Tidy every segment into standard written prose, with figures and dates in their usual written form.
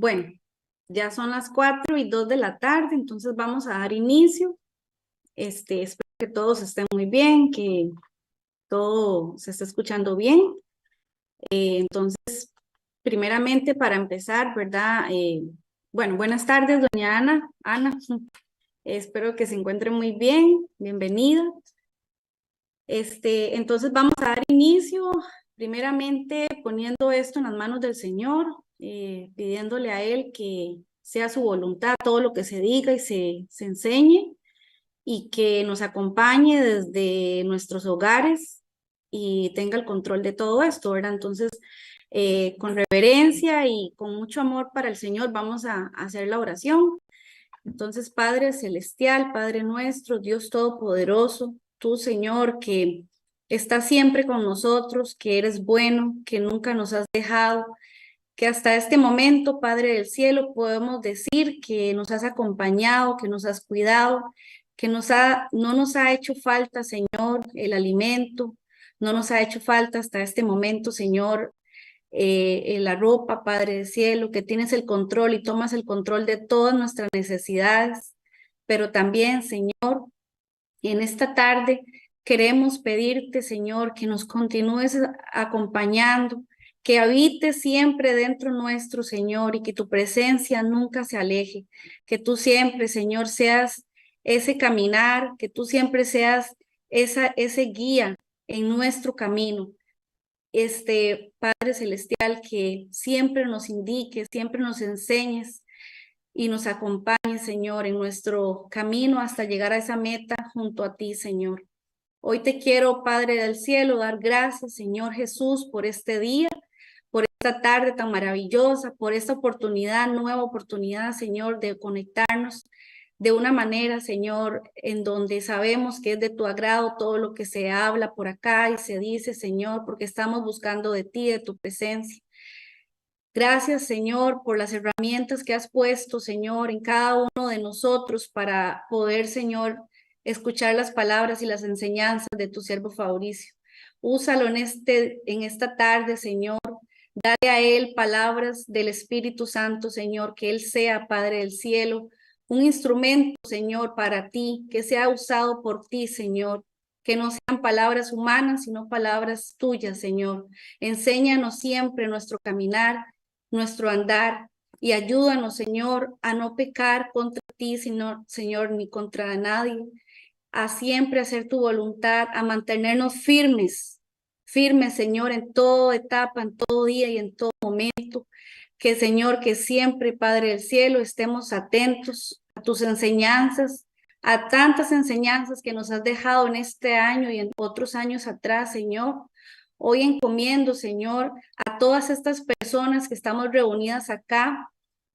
Bueno, ya son las 4:02 de la tarde, entonces vamos a dar inicio. Espero que todos estén muy bien, que todo se esté escuchando bien. Entonces, primeramente para empezar, ¿verdad? Bueno, buenas tardes, doña Ana. Ana, espero que se encuentre muy bien. Bienvenida. Entonces vamos a dar inicio, primeramente poniendo esto en las manos del Señor, pidiéndole a Él que sea su voluntad todo lo que se diga y se enseñe y que nos acompañe desde nuestros hogares y tenga el control de todo esto, ¿verdad? Entonces, con reverencia y con mucho amor para el Señor, vamos a hacer la oración. Entonces, Padre Celestial, Padre nuestro, Dios Todopoderoso, tú, Señor, que estás siempre con nosotros, que eres bueno, que nunca nos has dejado, que hasta este momento, Padre del cielo, podemos decir que nos has acompañado, que nos has cuidado, que no nos ha hecho falta, Señor, el alimento, no nos ha hecho falta hasta este momento, Señor, en la ropa, Padre del cielo, que tienes el control y tomas el control de todas nuestras necesidades, pero también, Señor, en esta tarde queremos pedirte, Señor, que nos continúes acompañando, que habites siempre dentro nuestro, Señor, y que tu presencia nunca se aleje, que tú siempre, Señor, seas ese caminar, que tú siempre seas ese guía en nuestro camino. Padre Celestial, que siempre nos indiques, siempre nos enseñes y nos acompañes, Señor, en nuestro camino hasta llegar a esa meta junto a ti, Señor. Hoy te quiero, Padre del cielo, dar gracias, Señor Jesús, por este día, por esta tarde tan maravillosa, por esta oportunidad, nueva oportunidad, Señor, de conectarnos de una manera, Señor, en donde sabemos que es de tu agrado todo lo que se habla por acá y se dice, Señor, porque estamos buscando de ti, de tu presencia. Gracias, Señor, por las herramientas que has puesto, Señor, en cada uno de nosotros para poder, Señor, escuchar las palabras y las enseñanzas de tu siervo Fabricio. Úsalo en esta tarde, Señor. Dale a él palabras del Espíritu Santo, Señor, que él sea, Padre del cielo, un instrumento, Señor, para ti, que sea usado por ti, Señor, que no sean palabras humanas, sino palabras tuyas, Señor. Enséñanos siempre nuestro caminar, nuestro andar, y ayúdanos, Señor, a no pecar contra ti, sino, Señor, ni contra nadie, a siempre hacer tu voluntad, a mantenernos firmes, firmes, Señor, en toda etapa, en todo día y en todo momento. Que, Señor, que siempre, Padre del cielo, estemos atentos a tus enseñanzas, a tantas enseñanzas que nos has dejado en este año y en otros años atrás, Señor. Hoy encomiendo, Señor, a todas estas personas que estamos reunidas acá,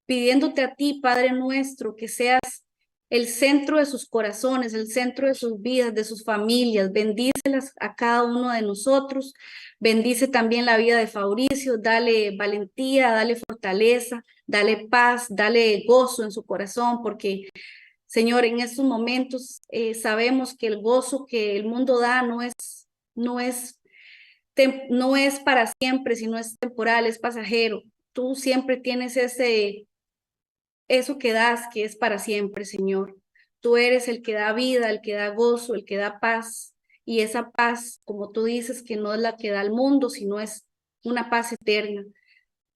pidiéndote a ti, Padre nuestro, que seas el centro de sus corazones, el centro de sus vidas, de sus familias. Bendícelas a cada uno de nosotros. Bendice también la vida de Fabricio. Dale valentía, dale fortaleza, dale paz, dale gozo en su corazón, porque, Señor, en estos momentos sabemos que el gozo que el mundo da no es, no es para siempre, sino es temporal, es pasajero. Tú siempre tienes eso que das, que es para siempre, Señor. Tú eres el que da vida, el que da gozo, el que da paz. Y esa paz, como tú dices, que no es la que da el mundo, sino es una paz eterna.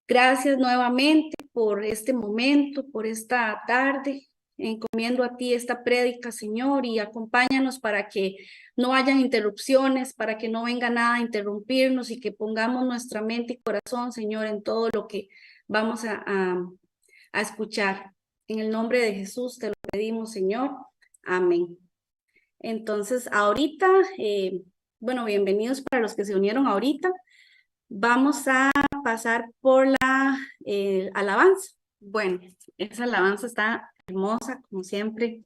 Gracias nuevamente por este momento, por esta tarde. Encomiendo a ti esta prédica, Señor, y acompáñanos para que no hayan interrupciones, para que no venga nada a interrumpirnos y que pongamos nuestra mente y corazón, Señor, en todo lo que vamos a escuchar. En el nombre de Jesús te lo pedimos, Señor. Amén. Entonces, ahorita, bueno, bienvenidos para los que se unieron ahorita. Vamos a pasar por la alabanza. Bueno, esa alabanza está hermosa, como siempre.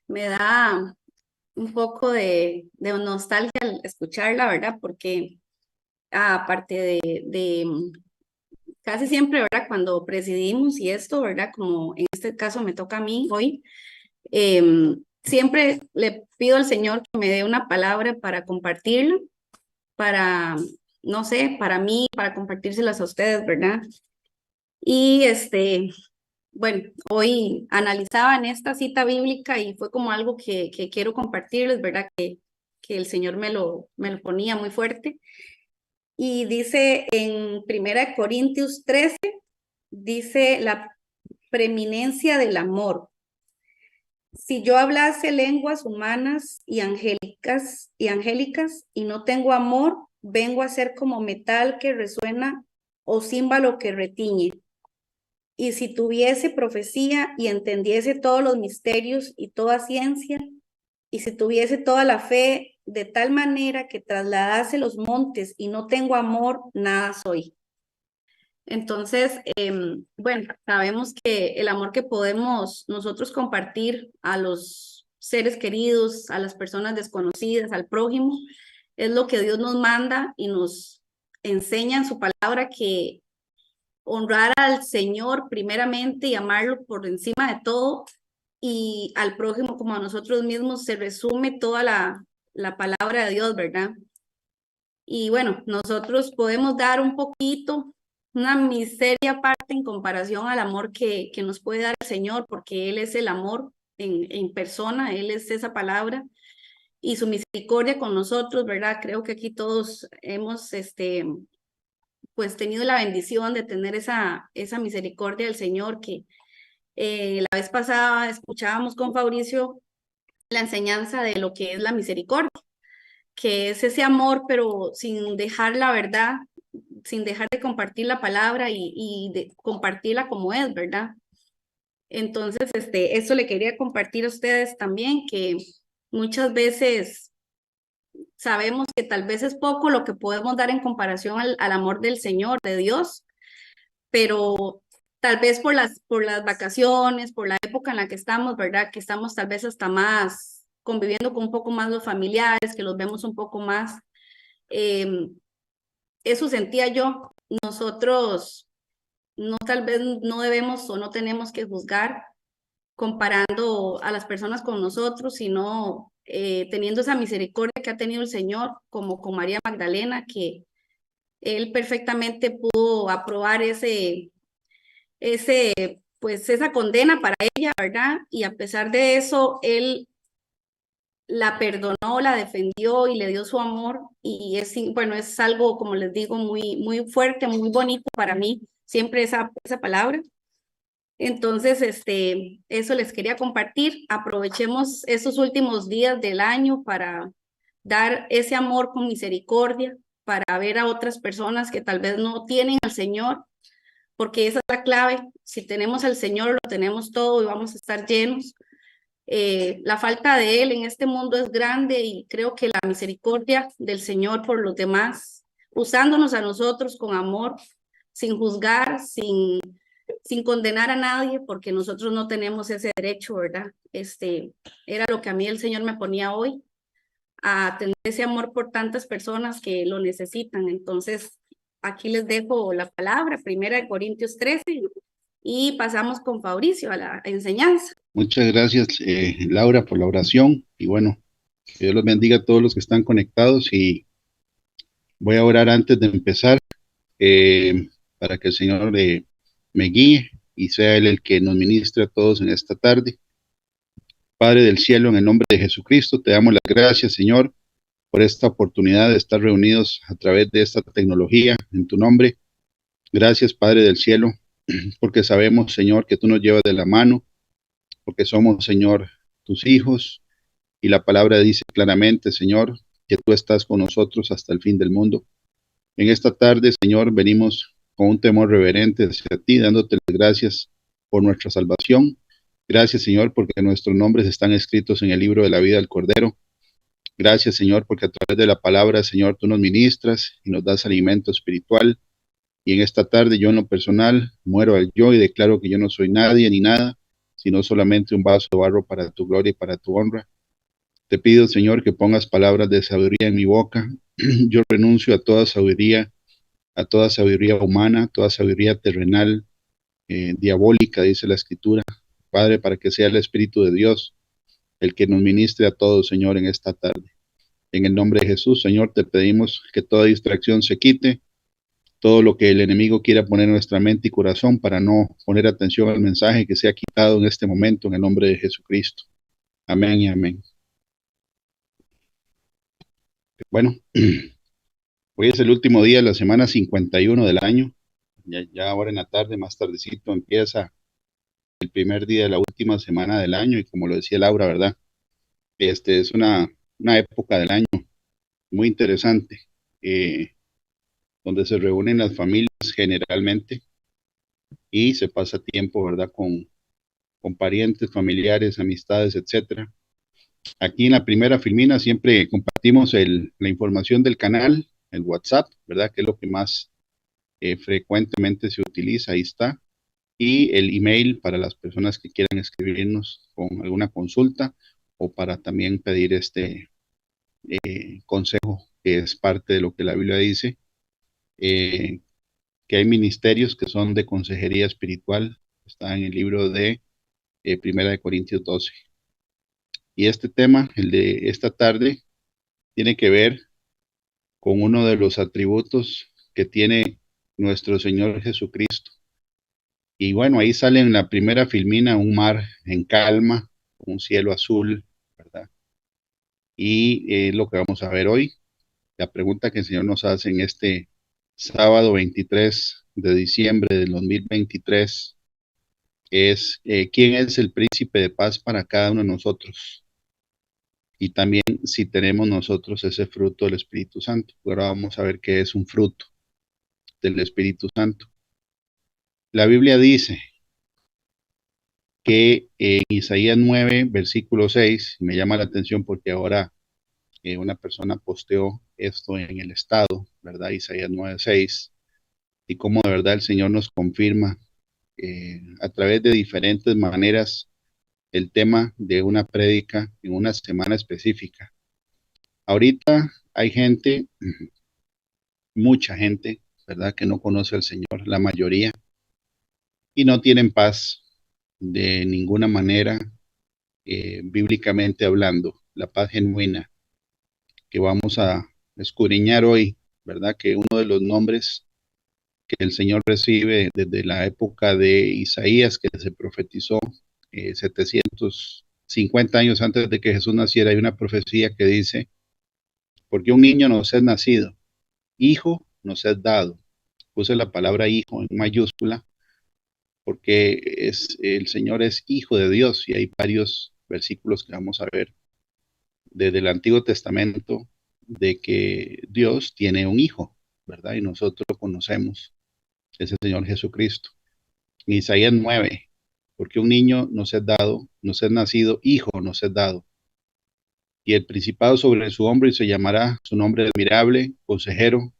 Me da un poco de nostalgia al escucharla, ¿verdad? Porque aparte de casi siempre, ¿verdad? Cuando presidimos y esto, ¿verdad? Como en este caso me toca a mí hoy, siempre le pido al Señor que me dé una palabra para compartirla, para, no sé, para mí, para compartírselas a ustedes, ¿verdad? Y bueno, hoy analizaba en esta cita bíblica y fue como algo que quiero compartirles, ¿verdad? Que el Señor me lo ponía muy fuerte. Y dice en 1 Corintios 13, dice la preeminencia del amor. Si yo hablase lenguas humanas y angélicas y no tengo amor, vengo a ser como metal que resuena o címbalo que retiñe. Y si tuviese profecía y entendiese todos los misterios y toda ciencia, y si tuviese toda la fe de tal manera que trasladase los montes y no tengo amor, nada soy. Entonces, bueno, sabemos que el amor que podemos nosotros compartir a los seres queridos, a las personas desconocidas, al prójimo, es lo que Dios nos manda y nos enseña en su palabra, que honrar al Señor primeramente y amarlo por encima de todo, y al prójimo como a nosotros mismos, se resume toda la palabra de Dios, ¿verdad? Y bueno, nosotros podemos dar un poquito, una miseria parte en comparación al amor que nos puede dar el Señor, porque Él es el amor en persona, Él es esa palabra y su misericordia con nosotros, ¿verdad? Creo que aquí todos hemos, pues tenido la bendición de tener esa misericordia del Señor, que la vez pasada escuchábamos con Fabricio la enseñanza de lo que es la misericordia, que es ese amor, pero sin dejar la verdad, sin dejar de compartir la palabra y de compartirla como es, ¿verdad? Entonces, eso le quería compartir a ustedes también, que muchas veces sabemos que tal vez es poco lo que podemos dar en comparación al amor del Señor, de Dios, pero tal vez por las vacaciones, por la época en la que estamos, ¿verdad? Que estamos tal vez hasta más conviviendo con un poco más los familiares, que los vemos un poco más. eh, Eso sentía yo. Nosotros no, tal vez no debemos o no tenemos que juzgar comparando a las personas con nosotros, sino teniendo esa misericordia que ha tenido el Señor, como con María Magdalena, que él perfectamente pudo aprobar pues esa condena para ella, ¿verdad? Y a pesar de eso, él la perdonó, la defendió y le dio su amor. Y bueno, es algo, como les digo, muy, muy fuerte, muy bonito para mí, siempre esa palabra. Entonces, eso les quería compartir. Aprovechemos esos últimos días del año para dar ese amor con misericordia, para ver a otras personas que tal vez no tienen al Señor, porque esa es la clave. Si tenemos al Señor, lo tenemos todo y vamos a estar llenos. La falta de Él en este mundo es grande, y creo que la misericordia del Señor por los demás, usándonos a nosotros con amor, sin juzgar, sin condenar a nadie, porque nosotros no tenemos ese derecho, ¿verdad? Era lo que a mí el Señor me ponía hoy, a tener ese amor por tantas personas que lo necesitan. Entonces, aquí les dejo la palabra, 1 Corintios 13, y pasamos con Fabricio a la enseñanza. Muchas gracias, Laura, por la oración. Y bueno, que Dios los bendiga a todos los que están conectados. Y voy a orar antes de empezar, para que el Señor me guíe y sea Él el que nos ministre a todos en esta tarde. Padre del cielo, en el nombre de Jesucristo, te damos las gracias, Señor, por esta oportunidad de estar reunidos a través de esta tecnología en tu nombre. Gracias, Padre del cielo, porque sabemos, Señor, que tú nos llevas de la mano, porque somos, Señor, tus hijos. Y la palabra dice claramente, Señor, que tú estás con nosotros hasta el fin del mundo. En esta tarde, Señor, venimos con un temor reverente hacia ti, dándote las gracias por nuestra salvación. Gracias, Señor, porque nuestros nombres están escritos en el libro de la vida del Cordero. Gracias, Señor, porque a través de la palabra, Señor, tú nos ministras y nos das alimento espiritual. Y en esta tarde, yo en lo personal, muero al yo y declaro que yo no soy nadie ni nada, sino solamente un vaso de barro para tu gloria y para tu honra. Te pido, Señor, que pongas palabras de sabiduría en mi boca. Yo renuncio a toda sabiduría humana, a toda sabiduría terrenal, diabólica, dice la Escritura. Padre, para que sea el Espíritu de Dios el que nos ministre a todos, Señor, en esta tarde. En el nombre de Jesús, Señor, te pedimos que toda distracción se quite todo lo que el enemigo quiera poner en nuestra mente y corazón para no poner atención al mensaje, que sea quitado en este momento en el nombre de Jesucristo. Amén y amén. Bueno, hoy es el último día de la semana 51 del año. Ya ahora en la tarde, más tardecito, empieza el primer día de la última semana del año y como lo decía Laura, ¿verdad? Es una época del año muy interesante, donde se reúnen las familias generalmente y se pasa tiempo, ¿verdad? Con parientes, familiares, amistades, etcétera. Aquí en la primera filmina siempre compartimos la información del canal, el WhatsApp, ¿verdad? Que es lo que más frecuentemente se utiliza, ahí está. Y el email para las personas que quieran escribirnos con alguna consulta o para también pedir consejo, que es parte de lo que la Biblia dice, eh, que hay ministerios que son de consejería espiritual, está en el libro de Primera de Corintios 12. Y este tema, el de esta tarde, tiene que ver con uno de los atributos que tiene nuestro Señor Jesucristo. Y bueno, ahí sale en la primera filmina un mar en calma, un cielo azul, ¿verdad? Y lo que vamos a ver hoy, la pregunta que el Señor nos hace en este sábado 23 de diciembre del 2023 es, ¿quién es el príncipe de paz para cada uno de nosotros? Y también si tenemos nosotros ese fruto del Espíritu Santo. Ahora vamos a ver qué es un fruto del Espíritu Santo. La Biblia dice que en Isaías 9, versículo 6, me llama la atención porque ahora una persona posteó esto en el estado, ¿verdad? Isaías 9, 6, y cómo de verdad el Señor nos confirma a través de diferentes maneras el tema de una prédica en una semana específica. Ahorita hay gente, mucha gente, ¿verdad? Que no conoce al Señor, la mayoría, y no tienen paz de ninguna manera, bíblicamente hablando, la paz genuina que vamos a escudriñar hoy, ¿verdad? Que uno de los nombres que el Señor recibe desde la época de Isaías, que se profetizó 750 años antes de que Jesús naciera, hay una profecía que dice, porque un niño nos es nacido, hijo nos es dado. Puse la palabra hijo en mayúscula porque el Señor es hijo de Dios y hay varios versículos que vamos a ver desde el Antiguo Testamento de que Dios tiene un hijo, ¿verdad? Y nosotros lo conocemos, es el Señor Jesucristo. En Isaías 9, porque un niño nos es dado, nos es nacido, hijo nos es dado. Y el principado sobre su hombro y se llamará su nombre admirable, consejero,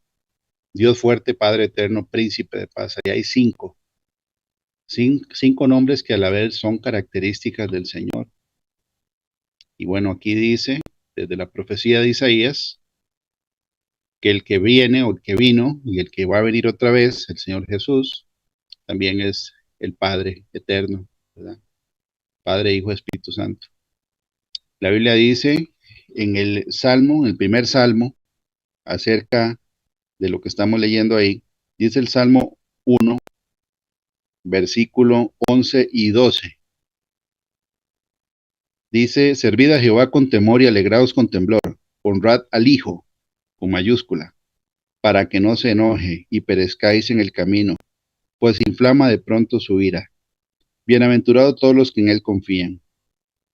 Dios fuerte, Padre eterno, príncipe de paz. Ahí hay cinco nombres que a la vez son características del Señor. Y bueno, aquí dice, desde la profecía de Isaías, que el que viene o el que vino y el que va a venir otra vez, el Señor Jesús, también es el Padre eterno, ¿verdad? Padre, Hijo, Espíritu Santo. La Biblia dice en el Salmo, en el primer Salmo, acerca de lo que estamos leyendo ahí, dice el Salmo 1, versículo 11 y 12. Dice, servid a Jehová con temor y alegraos con temblor, honrad al Hijo, con mayúscula, para que no se enoje y perezcáis en el camino, pues inflama de pronto su ira. Bienaventurados todos los que en él confían.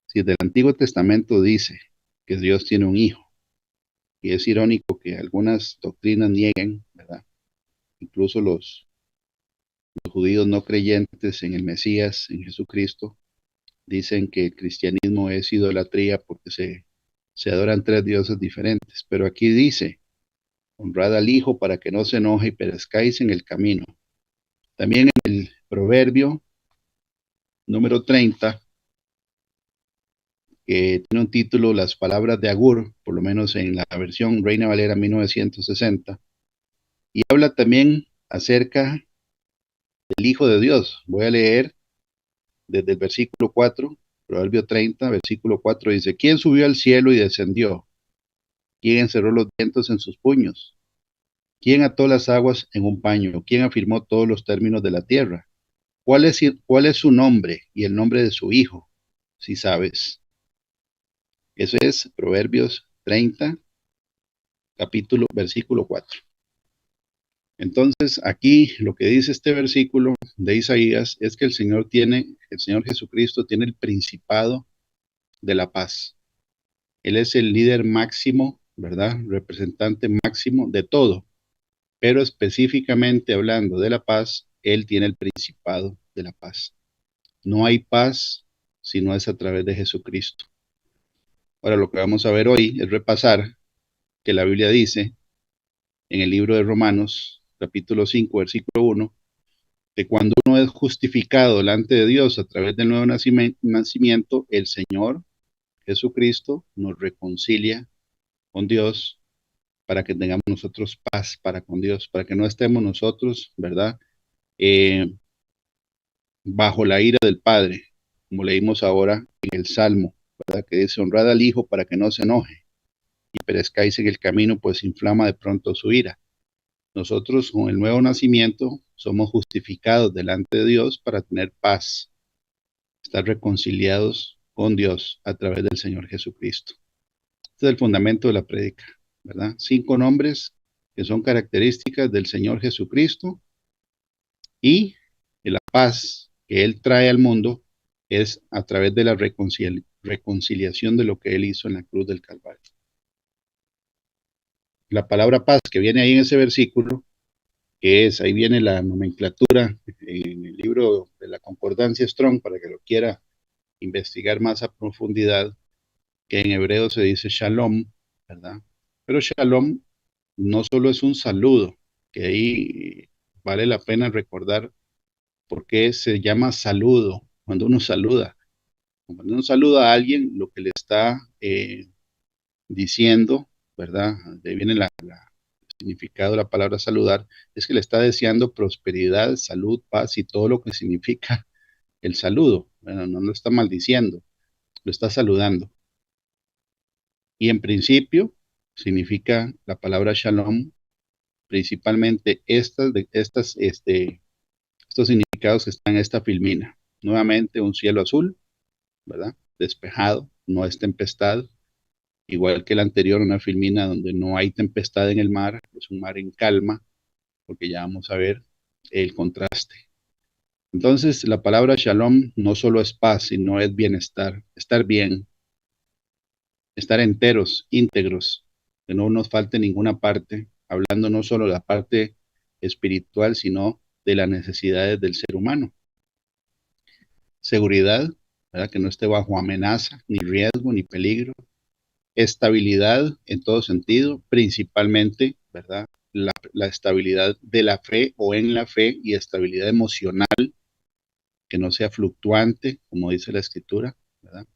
Si del Antiguo Testamento dice que Dios tiene un hijo, y es irónico que algunas doctrinas nieguen, ¿verdad? Incluso los judíos no creyentes en el Mesías, en Jesucristo, dicen que el cristianismo es idolatría porque se adoran tres dioses diferentes. Pero aquí dice, honrad al Hijo para que no se enoje y perezcáis en el camino. También en el Proverbio número 30, que tiene un título, Las palabras de Agur, por lo menos en la versión Reina Valera 1960, y habla también acerca del Hijo de Dios. Voy a leer desde el versículo 4, Proverbio 30, versículo 4, dice, ¿quién subió al cielo y descendió? ¿Quién encerró los vientos en sus puños? ¿Quién ató las aguas en un paño? ¿Quién afirmó todos los términos de la tierra? ¿Cuál es su nombre y el nombre de su hijo? Si sabes. Eso es Proverbios 30, versículo 4. Entonces, aquí lo que dice este versículo de Isaías es que el Señor Jesucristo tiene el principado de la paz. Él es el líder máximo, ¿verdad? Representante máximo de todo, pero específicamente hablando de la paz, Él tiene el principado de la paz. No hay paz si no es a través de Jesucristo. Ahora, lo que vamos a ver hoy es repasar que la Biblia dice en el libro de Romanos, capítulo 5, versículo 1, que cuando uno es justificado delante de Dios a través del nuevo nacimiento, el Señor Jesucristo nos reconcilia con Dios para que tengamos nosotros paz para con Dios, para que no estemos nosotros, ¿verdad? Eh, Bajo la ira del Padre, como leímos ahora en el Salmo, ¿verdad? Que dice, honrad al Hijo para que no se enoje y perezcáis en el camino, pues inflama de pronto su ira. Nosotros con el nuevo nacimiento somos justificados delante de Dios para tener paz, estar reconciliados con Dios a través del Señor Jesucristo. Este es el fundamento de la prédica, ¿verdad? 5 nombres que son características del Señor Jesucristo y la paz que Él trae al mundo es a través de la reconciliación de lo que Él hizo en la cruz del Calvario. La palabra paz que viene ahí en ese versículo, ahí viene la nomenclatura en el libro de la Concordancia Strong, para que lo quiera investigar más a profundidad, que en hebreo se dice shalom, ¿verdad? Pero shalom no solo es un saludo, que ahí vale la pena recordar por qué se llama saludo cuando uno saluda. Cuando uno saluda a alguien, lo que le está diciendo, ¿verdad? De ahí viene el significado de la palabra saludar, es que le está deseando prosperidad, salud, paz y todo lo que significa el saludo. Bueno, no lo está maldiciendo, lo está saludando. Y en principio significa la palabra shalom, principalmente estos significados que están en esta filmina. Nuevamente un cielo azul, ¿verdad? Despejado, no es tempestad, igual que el anterior, una filmina donde no hay tempestad en el mar, es un mar en calma, porque ya vamos a ver el contraste. Entonces, la palabra shalom no solo es paz, sino es bienestar, estar bien, estar enteros, íntegros, que no nos falte ninguna parte, hablando no solo de la parte espiritual, sino de las necesidades del ser humano. Seguridad, ¿verdad? Que no esté bajo amenaza, ni riesgo, ni peligro. Estabilidad en todo sentido, principalmente, ¿verdad? La estabilidad de la fe o en la fe y estabilidad emocional, que no sea fluctuante, como dice la escritura, ¿verdad?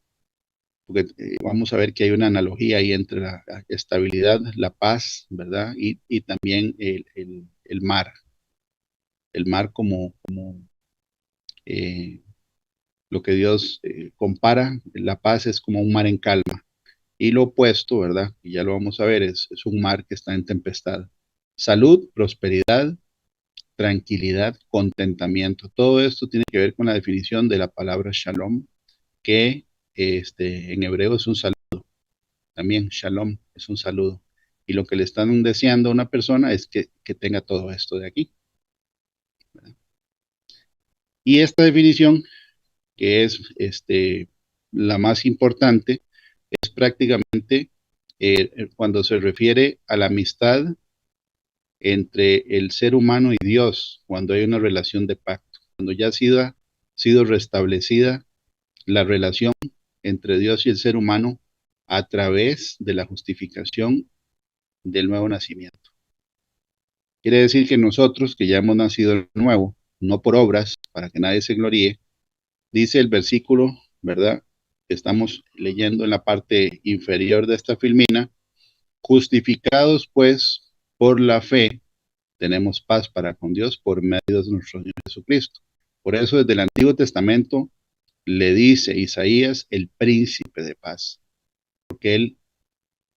Porque vamos a ver que hay una analogía ahí entre la estabilidad, la paz, ¿verdad? Y también el mar como eh, lo que Dios compara, la paz es como un mar en calma. Y lo opuesto, ¿verdad? Y ya lo vamos a ver, es un mar que está en tempestad. Salud, prosperidad, tranquilidad, contentamiento. Todo esto tiene que ver con la definición de la palabra shalom, que en hebreo es un saludo. También shalom es un saludo. Y lo que le están deseando a una persona es que tenga todo esto de aquí, ¿verdad? Y esta definición, que es la más importante, es prácticamente cuando se refiere a la amistad entre el ser humano y Dios, cuando hay una relación de pacto, cuando ya ha sido restablecida la relación entre Dios y el ser humano a través de la justificación del nuevo nacimiento. Quiere decir que nosotros, que ya hemos nacido de nuevo, no por obras, para que nadie se gloríe, dice el versículo, ¿verdad? Que estamos leyendo en la parte inferior de esta filmina, justificados pues por la fe, tenemos paz para con Dios por medio de nuestro Señor Jesucristo. Por eso desde el Antiguo Testamento le dice Isaías el príncipe de paz, porque él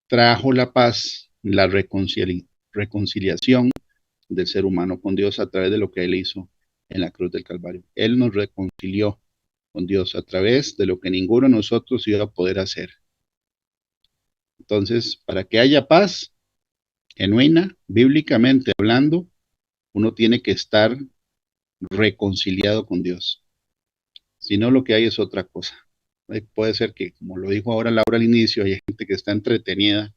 trajo la paz, la reconciliación del ser humano con Dios a través de lo que Él hizo en la cruz del Calvario. Él nos reconcilió con Dios a través de lo que ninguno de nosotros iba a poder hacer. Entonces, para que haya paz genuina, bíblicamente hablando, uno tiene que estar reconciliado con Dios. Si no, lo que hay es otra cosa. Puede ser que, como lo dijo ahora Laura al inicio, hay gente que está entretenida,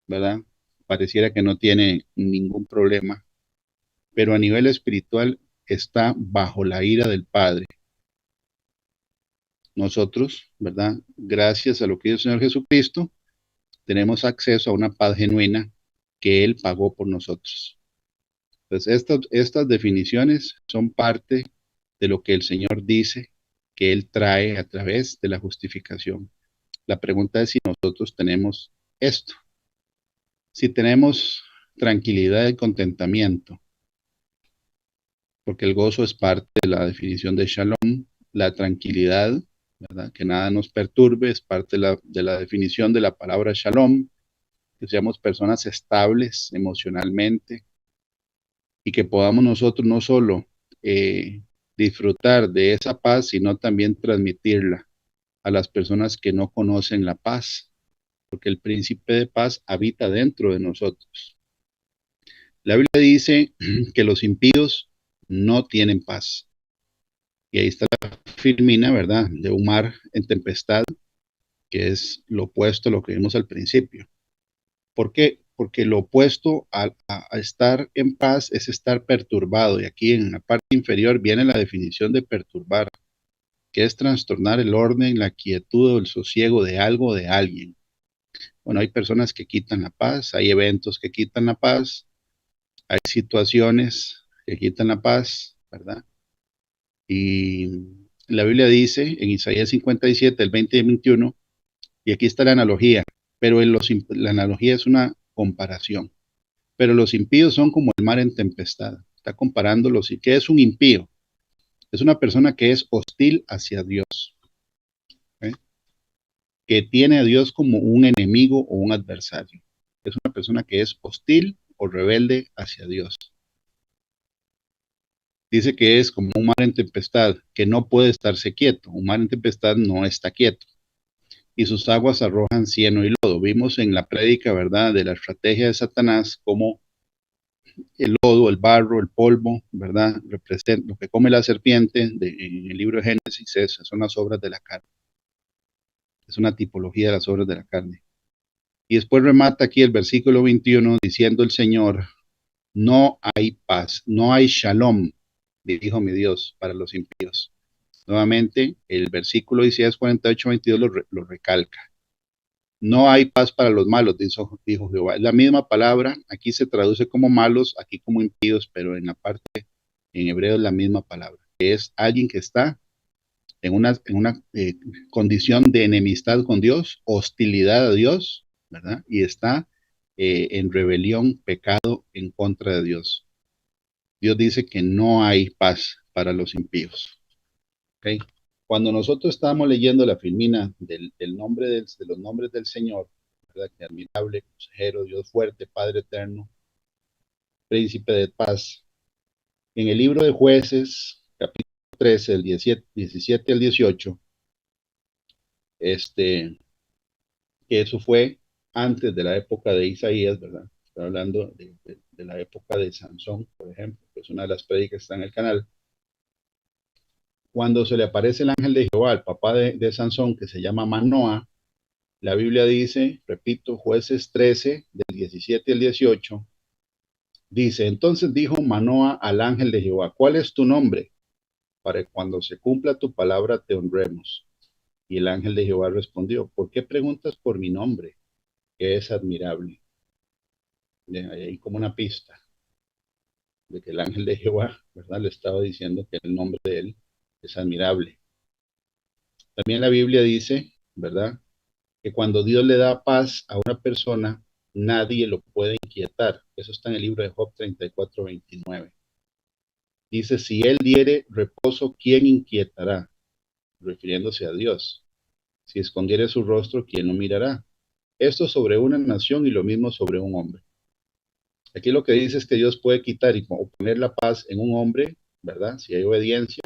¿verdad? Pareciera que no tiene ningún problema, pero a nivel espiritual está bajo la ira del Padre. Nosotros, ¿verdad? Gracias a lo que hizo el Señor Jesucristo, tenemos acceso a una paz genuina que Él pagó por nosotros. Entonces, estas definiciones son parte de lo que el Señor dice que Él trae a través de la justificación. La pregunta es si nosotros tenemos esto, si tenemos tranquilidad y contentamiento, porque el gozo es parte de la definición de Shalom, la tranquilidad, ¿verdad? Que nada nos perturbe, es parte de la definición de la palabra Shalom, que seamos personas estables emocionalmente y que podamos nosotros no solo disfrutar de esa paz, sino también transmitirla a las personas que no conocen la paz, porque el príncipe de paz habita dentro de nosotros. La Biblia dice que los impíos no tienen paz. Y ahí está la firmina, ¿verdad? De un mar en tempestad, que es lo opuesto a lo que vimos al principio. ¿Por qué? Porque lo opuesto a estar en paz es estar perturbado. Y aquí en la parte inferior viene la definición de perturbar, que es trastornar el orden, la quietud o el sosiego de algo o de alguien. Bueno, hay personas que quitan la paz, hay eventos que quitan la paz, hay situaciones que quitan la paz, ¿verdad? Y la Biblia dice en Isaías 57, el 20 y 21, y aquí está la analogía, pero la analogía es una comparación. Pero los impíos son como el mar en tempestad. Está comparándolos. ¿Y qué es un impío? Es una persona que es hostil hacia Dios, ¿eh? Que tiene a Dios como un enemigo o un adversario. Es una persona que es hostil o rebelde hacia Dios. Dice que es como un mar en tempestad, que no puede estarse quieto. Un mar en tempestad no está quieto. Y sus aguas arrojan cieno y lodo. Vimos en la prédica, ¿verdad?, de la estrategia de Satanás, cómo el lodo, el barro, el polvo, ¿verdad?, representa lo que come la serpiente en el libro de Génesis. Esas son las obras de la carne. Es una tipología de las obras de la carne. Y después remata aquí el versículo 21 diciendo el Señor, no hay paz, no hay shalom, dijo mi Dios, para los impíos. Nuevamente, el versículo Isaías 48:22 lo recalca. No hay paz para los malos, dijo Jehová. Es la misma palabra, aquí se traduce como malos, aquí como impíos, pero en la parte, en hebreo es la misma palabra, que es alguien que está en una condición de enemistad con Dios, hostilidad a Dios, ¿verdad? Y está en rebelión, pecado en contra de Dios. Dios dice que no hay paz para los impíos. ¿Okay? Cuando nosotros estábamos leyendo la filmina del nombre de los nombres del Señor, ¿verdad? Que admirable, consejero, Dios fuerte, Padre eterno, príncipe de paz. En el libro de Jueces, capítulo 13, del 17 al 18, que eso fue antes de la época de Isaías, ¿verdad? Estoy hablando de la época de Sansón, por ejemplo, que es una de las prédicas que está en el canal. Cuando se le aparece el ángel de Jehová, el papá de Sansón, que se llama Manoah, la Biblia dice, repito, Jueces 13, del 17 al 18, dice, entonces dijo Manoah al ángel de Jehová, ¿cuál es tu nombre? Para que cuando se cumpla tu palabra te honremos. Y el ángel de Jehová respondió, ¿por qué preguntas por mi nombre? Que es admirable. Ahí como una pista de que el ángel de Jehová, ¿verdad? Le estaba diciendo que el nombre de él es admirable. También la Biblia dice, ¿verdad?, que cuando Dios le da paz a una persona, nadie lo puede inquietar. Eso está en el libro de Job 34:29. Dice, si él diere reposo, ¿quién inquietará? Refiriéndose a Dios. Si escondiere su rostro, ¿quién lo mirará? Esto sobre una nación y lo mismo sobre un hombre. Aquí lo que dice es que Dios puede quitar y poner la paz en un hombre, ¿verdad? Si hay obediencia,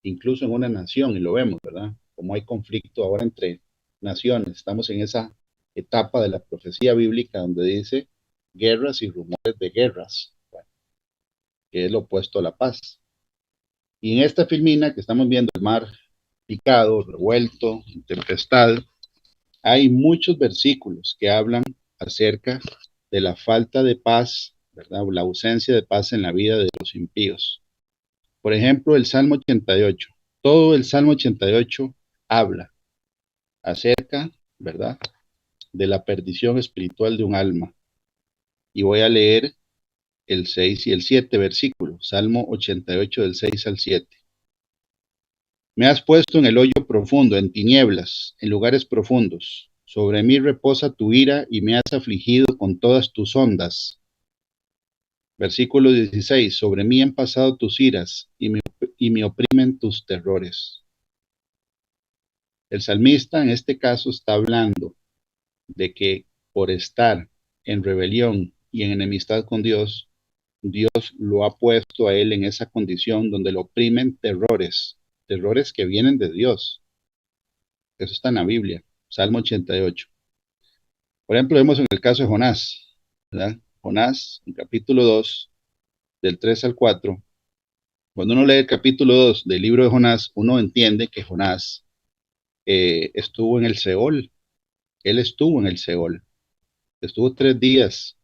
incluso en una nación, y lo vemos, ¿verdad? Como hay conflicto ahora entre naciones. Estamos en esa etapa de la profecía bíblica donde dice guerras y rumores de guerras, bueno, que es lo opuesto a la paz. Y en esta filmina que estamos viendo, el mar picado, revuelto, en tempestad, hay muchos versículos que hablan acerca de la falta de paz, ¿verdad? O la ausencia de paz en la vida de los impíos. Por ejemplo, el Salmo 88. Todo el Salmo 88 habla acerca, ¿verdad?, de la perdición espiritual de un alma. Y voy a leer el 6 y el 7 versículo, Salmo 88 del 6 al 7. Me has puesto en el hoyo profundo, en tinieblas, en lugares profundos. Sobre mí reposa tu ira y me has afligido con todas tus ondas. Versículo 16. Sobre mí han pasado tus iras y me oprimen tus terrores. El salmista en este caso está hablando de que por estar en rebelión y en enemistad con Dios, Dios lo ha puesto a él en esa condición donde lo oprimen terrores, terrores que vienen de Dios. Eso está en la Biblia, Salmo 88. Por ejemplo, vemos en el caso de Jonás, ¿verdad? Jonás, en capítulo 2, del 3 al 4. Cuando uno lee el capítulo 2 del libro de Jonás, uno entiende que Jonás estuvo en el Seol. Él estuvo en el Seol. Estuvo 3 días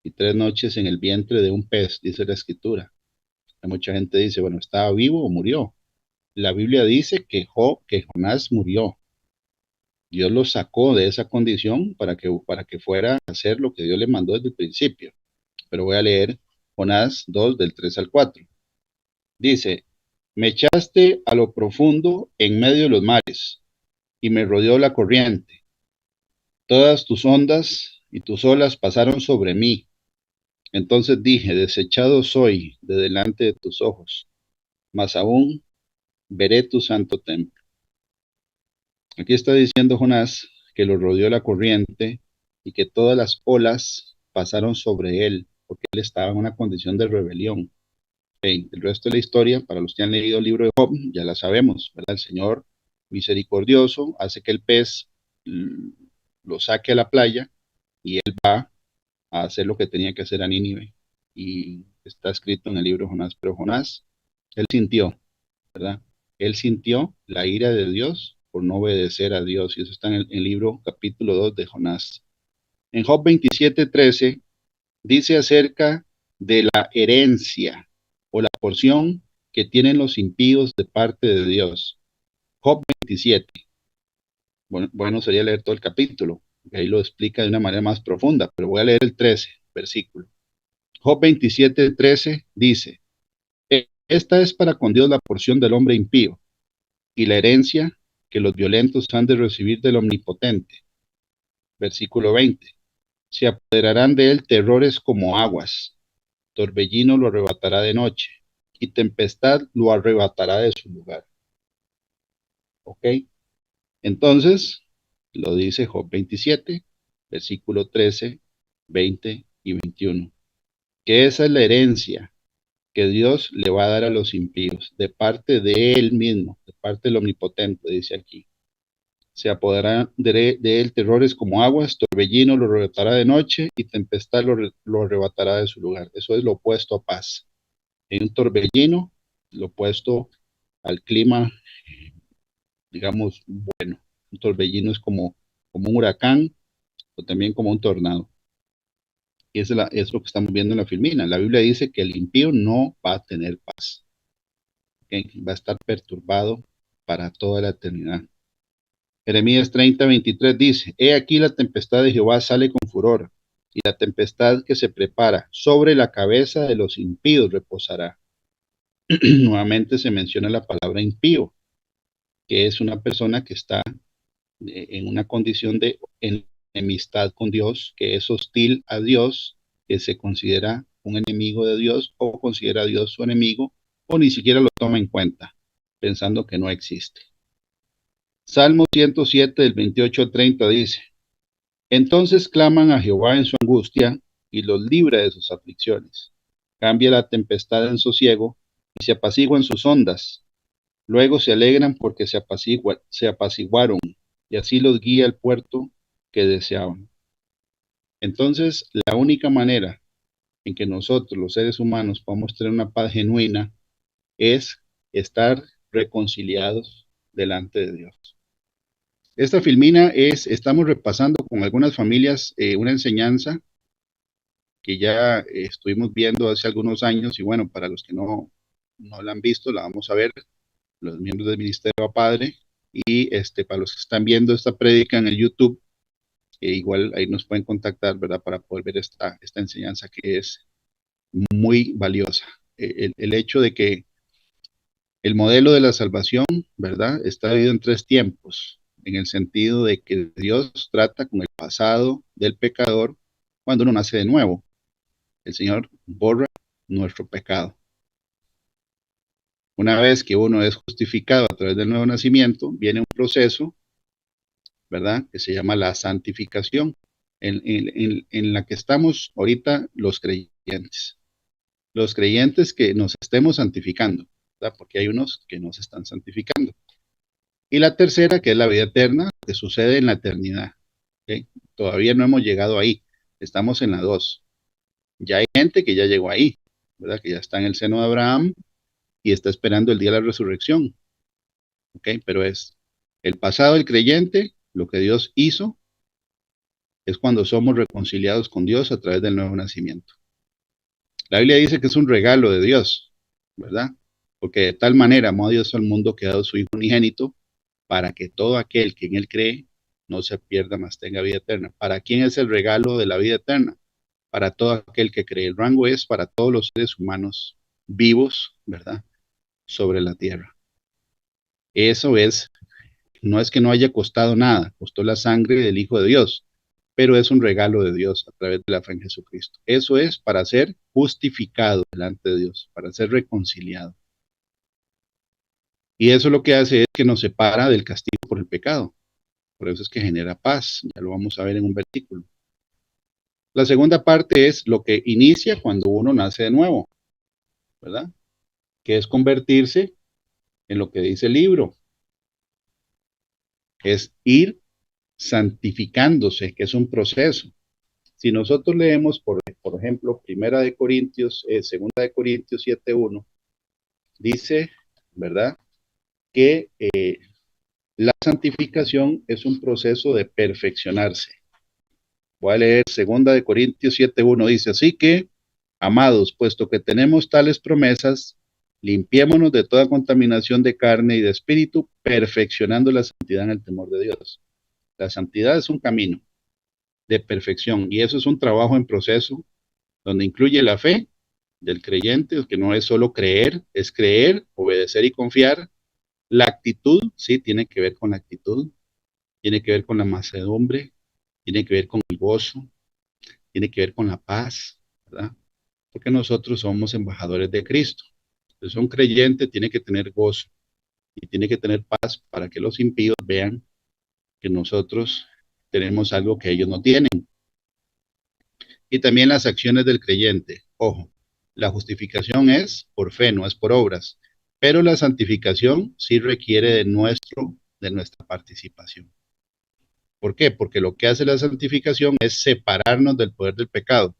y 3 noches en el vientre de un pez, dice la escritura. Mucha gente dice, bueno, ¿estaba vivo o murió? La Biblia dice que Jonás murió. Dios lo sacó de esa condición para que fuera a hacer lo que Dios le mandó desde el principio. Pero voy a leer Jonás 2 del 3 al 4. Dice, me echaste a lo profundo en medio de los mares y me rodeó la corriente. Todas tus ondas y tus olas pasaron sobre mí. Entonces dije, desechado soy de delante de tus ojos, mas aún veré tu santo templo. Aquí está diciendo Jonás que lo rodeó la corriente y que todas las olas pasaron sobre él, porque él estaba en una condición de rebelión. Okay. El resto de la historia, para los que han leído el libro de Job, ya la sabemos, ¿verdad? El Señor misericordioso hace que el pez lo saque a la playa y él va a hacer lo que tenía que hacer a Nínive. Y está escrito en el libro de Jonás, pero Jonás, él sintió, ¿verdad? Él sintió la ira de Dios por no obedecer a Dios. Y eso está en el libro capítulo 2 de Jonás. En Job 27:13 dice acerca de la herencia o la porción que tienen los impíos de parte de Dios. Job 27. Bueno, sería leer todo el capítulo, que ahí lo explica de una manera más profunda, pero voy a leer el 13 versículo. Job 27:13 dice, esta es para con Dios la porción del hombre impío y la herencia que los violentos han de recibir del Omnipotente. Versículo 20. Se apoderarán de él terrores como aguas, torbellino lo arrebatará de noche y tempestad lo arrebatará de su lugar. ¿Ok? Entonces, lo dice Job 27, versículo 13, 20 y 21. Que esa es la herencia que Dios le va a dar a los impíos, de parte de él mismo, de parte del Omnipotente, dice aquí. Se apoderarán de él terrores como aguas, torbellino lo arrebatará de noche y tempestad lo arrebatará de su lugar. Eso es lo opuesto a paz. En un torbellino, lo opuesto al clima, digamos, bueno. Un torbellino es como un huracán o también como un tornado. Y es lo que estamos viendo en la filmina. La Biblia dice que el impío no va a tener paz. ¿Okay? Va a estar perturbado para toda la eternidad. Jeremías 30:23 dice, he aquí la tempestad de Jehová sale con furor, y la tempestad que se prepara sobre la cabeza de los impíos reposará. Nuevamente se menciona la palabra impío, que es una persona que está en una condición de enemistad con Dios, que es hostil a Dios, que se considera un enemigo de Dios o considera a Dios su enemigo, o ni siquiera lo toma en cuenta, pensando que no existe. Salmo 107 del 28 al 30 dice, entonces claman a Jehová en su angustia y los libra de sus aflicciones. Cambia la tempestad en sosiego y se apaciguan sus ondas. Luego se alegran porque se apaciguaron, y así los guía al puerto que deseaban. Entonces, la única manera en que nosotros, los seres humanos, podamos tener una paz genuina es estar reconciliados delante de Dios. Esta filmina estamos repasando con algunas familias una enseñanza que ya estuvimos viendo hace algunos años, y bueno, para los que no la han visto, la vamos a ver, los miembros del Ministerio Padre, y para los que están viendo esta prédica en el YouTube, igual ahí nos pueden contactar, ¿verdad? Para poder ver esta enseñanza que es muy valiosa. El hecho de que el modelo de la salvación, ¿verdad? Está dividido en tres tiempos, en el sentido de que Dios trata con el pasado del pecador cuando uno nace de nuevo. El Señor borra nuestro pecado. Una vez que uno es justificado a través del nuevo nacimiento, viene un proceso, ¿verdad? Que se llama la santificación, en la que estamos ahorita los creyentes. Los creyentes que nos estemos santificando, ¿verdad? Porque hay unos que no se están santificando. Y la tercera, que es la vida eterna, que sucede en la eternidad. ¿Okay? Todavía no hemos llegado ahí, estamos en la 2. Ya hay gente que ya llegó ahí, ¿verdad? Que ya está en el seno de Abraham y está esperando el día de la resurrección. ¿Ok? Pero es el pasado del creyente, lo que Dios hizo, es cuando somos reconciliados con Dios a través del nuevo nacimiento. La Biblia dice que es un regalo de Dios, ¿verdad? Porque de tal manera amó a Dios al mundo que ha dado su Hijo unigénito para que todo aquel que en Él cree no se pierda, mas tenga vida eterna. ¿Para quién es el regalo de la vida eterna? Para todo aquel que cree. El rango es para todos los seres humanos vivos, ¿verdad? Sobre la tierra. Eso es, no es que no haya costado nada, costó la sangre del Hijo de Dios, pero es un regalo de Dios a través de la fe en Jesucristo. Eso es para ser justificado delante de Dios, para ser reconciliado. Y eso lo que hace es que nos separa del castigo por el pecado. Por eso es que genera paz. Ya lo vamos a ver en un versículo. La segunda parte es lo que inicia cuando uno nace de nuevo, ¿verdad? Que es convertirse en lo que dice el libro. Es ir santificándose, que es un proceso. Si nosotros leemos, por ejemplo, Primera de Corintios, Segunda de Corintios 7:1, dice, ¿verdad? Que la santificación es un proceso de perfeccionarse. Voy a leer Segunda de Corintios 7:1, dice, así que, amados, puesto que tenemos tales promesas, limpiémonos de toda contaminación de carne y de espíritu, perfeccionando la santidad en el temor de Dios. La santidad es un camino de perfección y eso es un trabajo en proceso donde incluye la fe del creyente, que no es solo creer, es creer, obedecer y confiar. La actitud, sí, tiene que ver con la actitud, tiene que ver con la mansedumbre, tiene que ver con el gozo, tiene que ver con la paz, ¿verdad? Porque nosotros somos embajadores de Cristo. Entonces, un creyente tiene que tener gozo y tiene que tener paz para que los impíos vean que nosotros tenemos algo que ellos no tienen. Y también las acciones del creyente. Ojo, la justificación es por fe, no es por obras, pero la santificación sí requiere de nuestra participación. ¿Por qué? Porque lo que hace la santificación es separarnos del poder del pecado,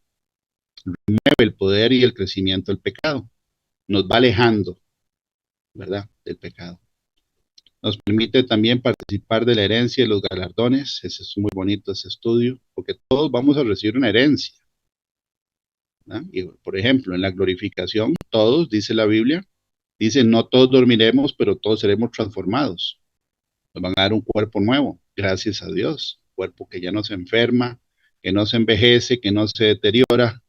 remueve el poder y el crecimiento del pecado, nos va alejando, ¿verdad? Del pecado. Nos permite también participar de la herencia y los galardones. Ese es muy bonito ese estudio, porque todos vamos a recibir una herencia, ¿no? Y, por ejemplo, en la glorificación, todos, dice la Biblia, dice, no todos dormiremos, pero todos seremos transformados. Nos van a dar un cuerpo nuevo, gracias a Dios. Cuerpo que ya no se enferma, que no se envejece, que no se deteriora.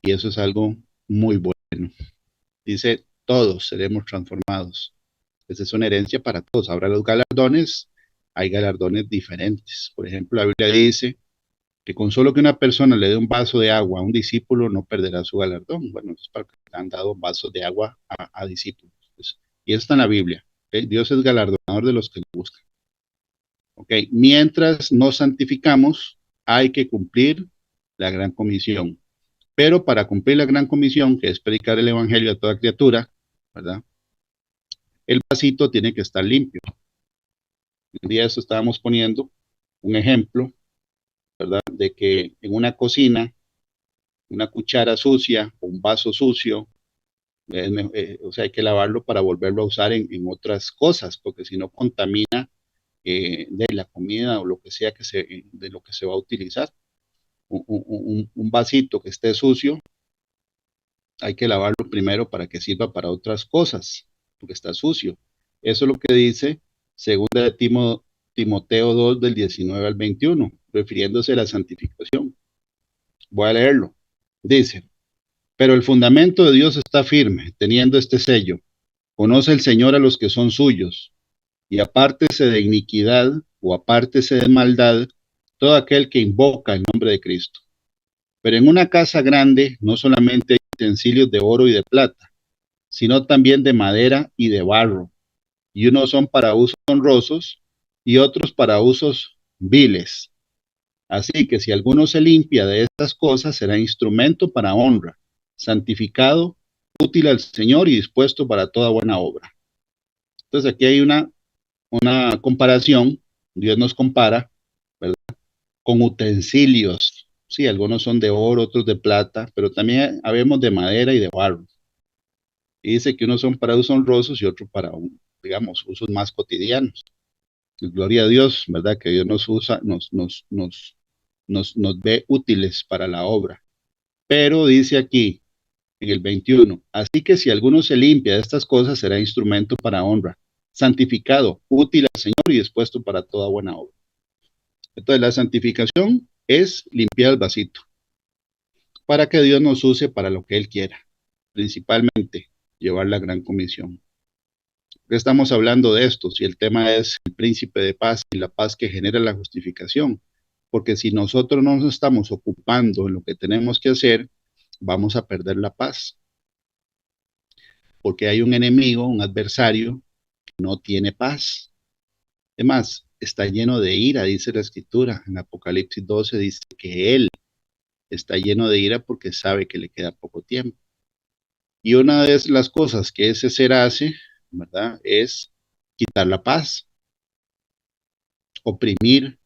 Y eso es algo muy bueno. Dice, todos seremos transformados. Esa es una herencia para todos. Ahora los galardones, hay galardones diferentes. Por ejemplo, la Biblia dice que con solo que una persona le dé un vaso de agua a un discípulo, no perderá su galardón. Bueno, es para que le han dado vasos de agua a discípulos. Y eso está en la Biblia. ¿Okay? Dios es galardonador de los que le buscan. ¿Okay? Mientras nos santificamos, hay que cumplir la gran comisión. Pero para cumplir la gran comisión, que es predicar el evangelio a toda criatura, ¿verdad? El vasito tiene que estar limpio. Un día eso estábamos poniendo un ejemplo, ¿verdad? De que en una cocina, una cuchara sucia o un vaso sucio, o sea, hay que lavarlo para volverlo a usar en otras cosas, porque si no contamina de la comida o lo que sea de lo que se va a utilizar. Un vasito que esté sucio, hay que lavarlo primero para que sirva para otras cosas, porque está sucio. Eso es lo que dice segunda de Timoteo 2 del 19 al 21, refiriéndose a la santificación. Voy a leerlo. Dice, pero el fundamento de Dios está firme, teniendo este sello. Conoce el Señor a los que son suyos, y apártese de iniquidad o apártese de maldad todo aquel que invoca el nombre de Cristo. Pero en una casa grande no solamente hay utensilios de oro y de plata, sino también de madera y de barro, y unos son para usos honrosos y otros para usos viles. Así que si alguno se limpia de estas cosas, será instrumento para honra, santificado, útil al Señor y dispuesto para toda buena obra. Entonces aquí hay una comparación, Dios nos compara, ¿verdad? Con utensilios. Sí, algunos son de oro, otros de plata, pero también habemos de madera y de barro. Y dice que unos son para usos honrosos y otros para, digamos, usos más cotidianos. Y gloria a Dios, ¿verdad? Que Dios nos usa, nos ve útiles para la obra. Pero dice aquí, en el 21, así que si alguno se limpia de estas cosas, será instrumento para honra, santificado, útil al Señor y dispuesto para toda buena obra. Entonces, la santificación es limpiar el vasito para que Dios nos use para lo que Él quiera, principalmente llevar la gran comisión. ¿Qué estamos hablando de esto? Si el tema es el príncipe de paz y la paz que genera la justificación, porque si nosotros no nos estamos ocupando en lo que tenemos que hacer, vamos a perder la paz, porque hay un enemigo, un adversario que no tiene paz. Además, está lleno de ira, dice la escritura. En Apocalipsis 12 dice que él está lleno de ira porque sabe que le queda poco tiempo. Y una de las cosas que ese ser hace, ¿verdad? Es quitar la paz, oprimir,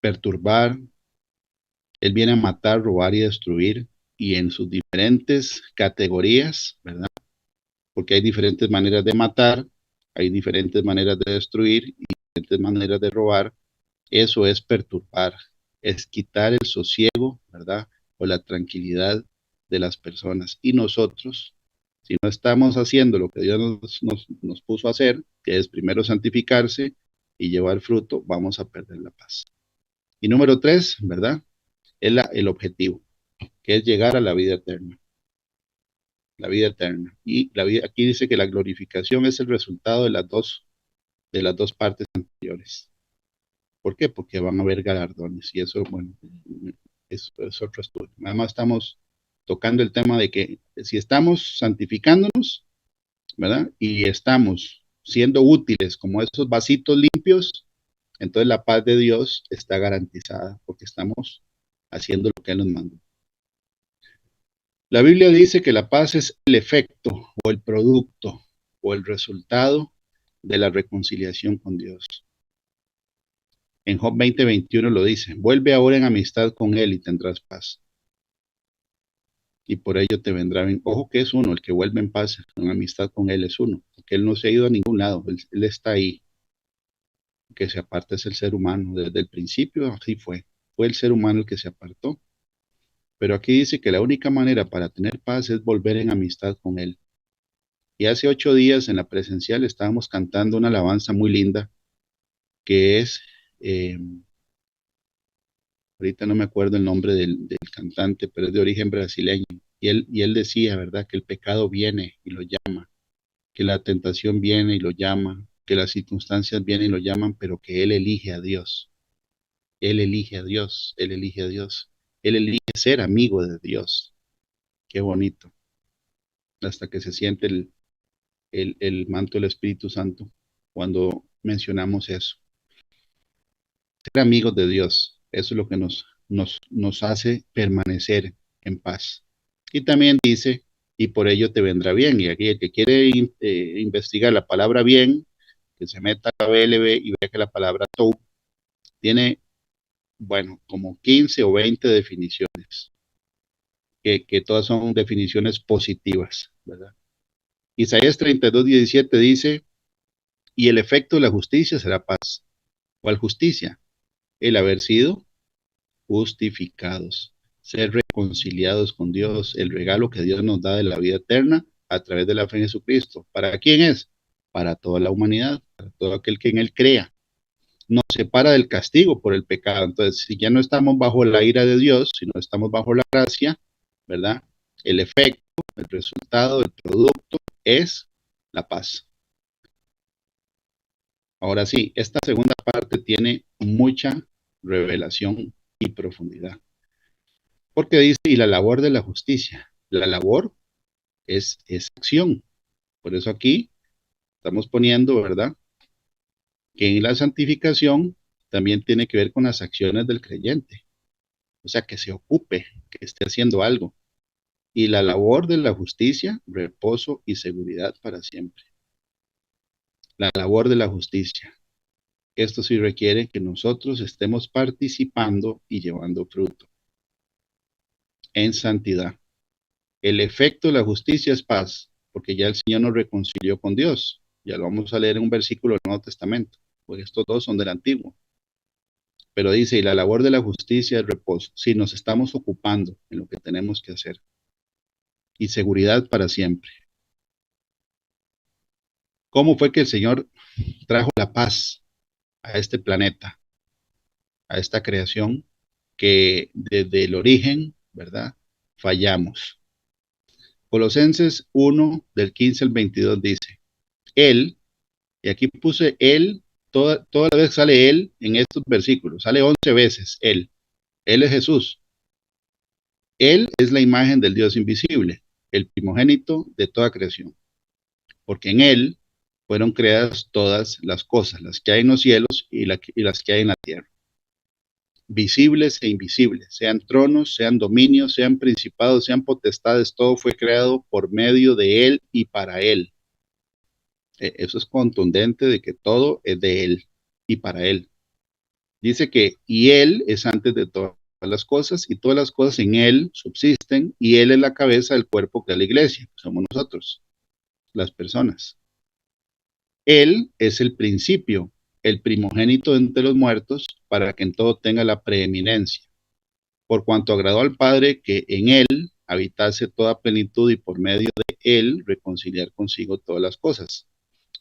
perturbar. Él viene a matar, robar y destruir, y en sus diferentes categorías, ¿verdad? Porque hay diferentes maneras de matar, hay diferentes maneras de destruir y diferentes maneras de robar. Eso es perturbar, es quitar el sosiego, ¿verdad? O la tranquilidad de las personas. Y nosotros, si no estamos haciendo lo que Dios nos puso a hacer, que es primero santificarse y llevar fruto, vamos a perder la paz. Y número 3, ¿verdad? Es el objetivo, que es llegar a la vida eterna. La vida eterna. Y la vida, aquí dice que la glorificación es el resultado de las dos partes anteriores. ¿Por qué? Porque van a haber galardones. Y eso, bueno, es otro estudio. Nada más estamos tocando el tema de que si estamos santificándonos, ¿verdad? Y estamos siendo útiles como esos vasitos limpios, entonces la paz de Dios está garantizada porque estamos haciendo lo que Él nos mandó. La Biblia dice que la paz es el efecto o el producto o el resultado de la reconciliación con Dios. En Job 20:21 lo dice, vuelve ahora en amistad con Él y tendrás paz. Y por ello te vendrá bien. Ojo que es uno, el que vuelve en paz, en amistad con Él es uno, porque Él no se ha ido a ningún lado, Él está ahí. Que se aparta es el ser humano, desde el principio así fue el ser humano el que se apartó. Pero aquí dice que la única manera para tener paz es volver en amistad con Él. Y hace 8 días en la presencial estábamos cantando una alabanza muy linda que es, eh, ahorita no me acuerdo el nombre del cantante, pero es de origen brasileño. Y él decía, ¿verdad? Que el pecado viene y lo llama, que la tentación viene y lo llama, que las circunstancias vienen y lo llaman, pero que él elige a Dios. Él elige a Dios, él elige a Dios. Él elige ser amigo de Dios. Qué bonito. Hasta que se siente el manto del Espíritu Santo cuando mencionamos eso. Ser amigos de Dios, eso es lo que nos nos hace permanecer en paz. Y también dice, y por ello te vendrá bien. Y aquí el que quiere investigar la palabra bien, que se meta a la BLB y vea que la palabra tou tiene, bueno, como 15 o 20 definiciones, que todas son definiciones positivas, ¿verdad? Isaías 32:17 dice, y el efecto de la justicia será paz. ¿Cuál justicia? El haber sido justificados, ser reconciliados con Dios, el regalo que Dios nos da de la vida eterna a través de la fe en Jesucristo. ¿Para quién es? Para toda la humanidad, para todo aquel que en Él crea. Nos separa del castigo por el pecado. Entonces, si ya no estamos bajo la ira de Dios, si no estamos bajo la gracia, ¿verdad? El efecto, el resultado, el producto es la paz. Ahora sí, esta segunda parte tiene mucha revelación y profundidad. Porque dice, y la labor de la justicia. La labor es acción. Por eso aquí estamos poniendo, ¿verdad? Que en la santificación también tiene que ver con las acciones del creyente. O sea, que se ocupe, que esté haciendo algo. Y la labor de la justicia, reposo y seguridad para siempre. La labor de la justicia. Esto sí requiere que nosotros estemos participando y llevando fruto en santidad. El efecto de la justicia es paz, porque ya el Señor nos reconcilió con Dios. Ya lo vamos a leer en un versículo del Nuevo Testamento, porque estos dos son del Antiguo. Pero dice, y la labor de la justicia es reposo, si nos estamos ocupando en lo que tenemos que hacer. Y seguridad para siempre. ¿Cómo fue que el Señor trajo la paz a este planeta, a esta creación que desde el origen, ¿verdad? Fallamos. Colosenses 1, del 15 al 22 dice, Él, y aquí puse Él, toda la vez sale Él en estos versículos, sale 11 veces Él. Él es Jesús. Él es la imagen del Dios invisible, el primogénito de toda creación, porque en Él fueron creadas todas las cosas, las que hay en los cielos y las que hay en la tierra, visibles e invisibles, sean tronos, sean dominios, sean principados, sean potestades, todo fue creado por medio de Él y para Él. Eso es contundente de que todo es de Él y para Él. Dice que, y Él es antes de todas las cosas, y todas las cosas en Él subsisten, y Él es la cabeza del cuerpo que es la iglesia, somos nosotros, las personas. Él es el principio, el primogénito entre los muertos, para que en todo tenga la preeminencia. Por cuanto agradó al Padre que en Él habitase toda plenitud y por medio de Él reconciliar consigo todas las cosas.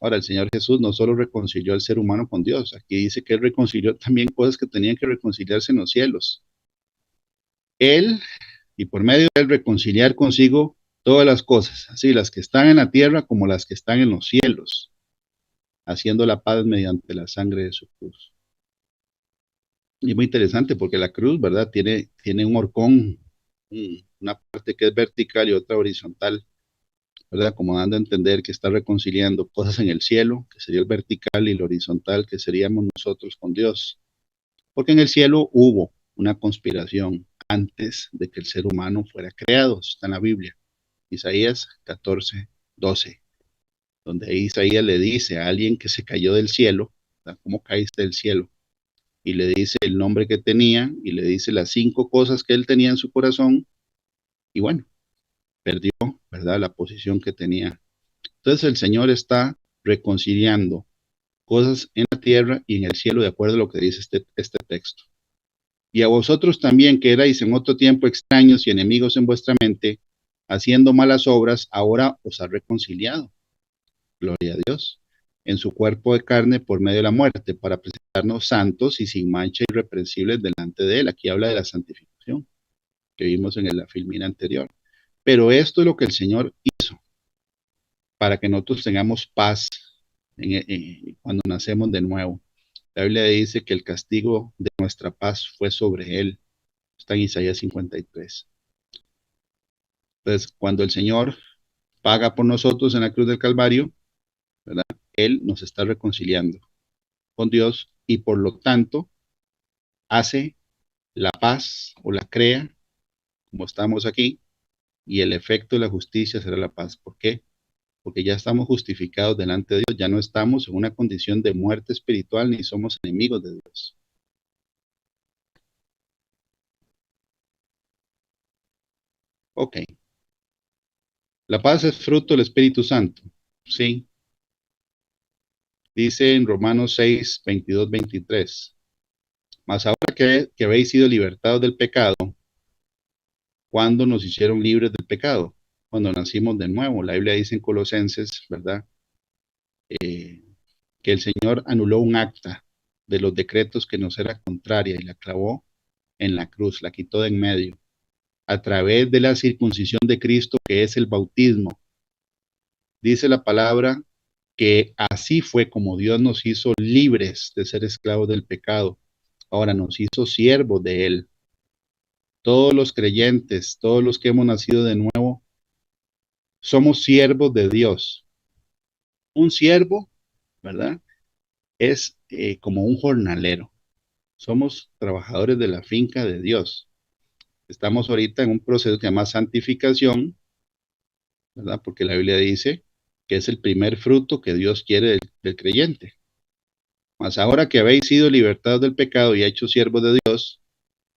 Ahora, el Señor Jesús no solo reconcilió al ser humano con Dios, aquí dice que Él reconcilió también cosas que tenían que reconciliarse en los cielos. Él, y por medio de Él, reconciliar consigo todas las cosas, así las que están en la tierra como las que están en los cielos, haciendo la paz mediante la sangre de su cruz. Y es muy interesante porque la cruz, ¿verdad? Tiene un horcón, una parte que es vertical y otra horizontal, ¿verdad? Como dando a entender que está reconciliando cosas en el cielo, que sería el vertical, y el horizontal, que seríamos nosotros con Dios. Porque en el cielo hubo una conspiración antes de que el ser humano fuera creado, está en la Biblia, Isaías 14:12, donde Isaías le dice a alguien que se cayó del cielo, ¿verdad? ¿Cómo caíste del cielo? Y le dice el nombre que tenía y le dice las 5 cosas que él tenía en su corazón, y bueno, perdió, ¿verdad? La posición que tenía. Entonces el Señor está reconciliando cosas en la tierra y en el cielo, de acuerdo a lo que dice este texto. Y a vosotros también, que erais en otro tiempo extraños y enemigos en vuestra mente, haciendo malas obras, ahora os ha reconciliado. Gloria a Dios. En su cuerpo de carne por medio de la muerte, para presentarnos santos y sin mancha irreprensibles delante de Él. Aquí habla de la santificación que vimos en la filmina anterior. Pero esto es lo que el Señor hizo para que nosotros tengamos paz cuando nacemos de nuevo. La Biblia dice que el castigo de nuestra paz fue sobre Él. Está en Isaías 53. Entonces, cuando el Señor paga por nosotros en la cruz del Calvario, ¿verdad? Él nos está reconciliando con Dios y por lo tanto hace la paz o la crea, como estamos aquí, y el efecto de la justicia será la paz. ¿Por qué? Porque ya estamos justificados delante de Dios, ya no estamos en una condición de muerte espiritual ni somos enemigos de Dios. Ok. La paz es fruto del Espíritu Santo. Sí. Dice en Romanos 6, 22, 23. Mas ahora que habéis sido libertados del pecado, ¿cuándo nos hicieron libres del pecado? Cuando nacimos de nuevo. La Biblia dice en Colosenses, ¿verdad? Que el Señor anuló un acta de los decretos que nos era contraria y la clavó en la cruz, la quitó de en medio, a través de la circuncisión de Cristo, que es el bautismo. Dice la palabra que así fue como Dios nos hizo libres de ser esclavos del pecado. Ahora nos hizo siervos de Él. Todos los creyentes, todos los que hemos nacido de nuevo, somos siervos de Dios. Un siervo, ¿verdad? Es como un jornalero. Somos trabajadores de la finca de Dios. Estamos ahorita en un proceso que se llama santificación, ¿verdad? Porque la Biblia dice que es el primer fruto que Dios quiere del creyente. Mas ahora que habéis sido libertados del pecado y hechos siervos de Dios,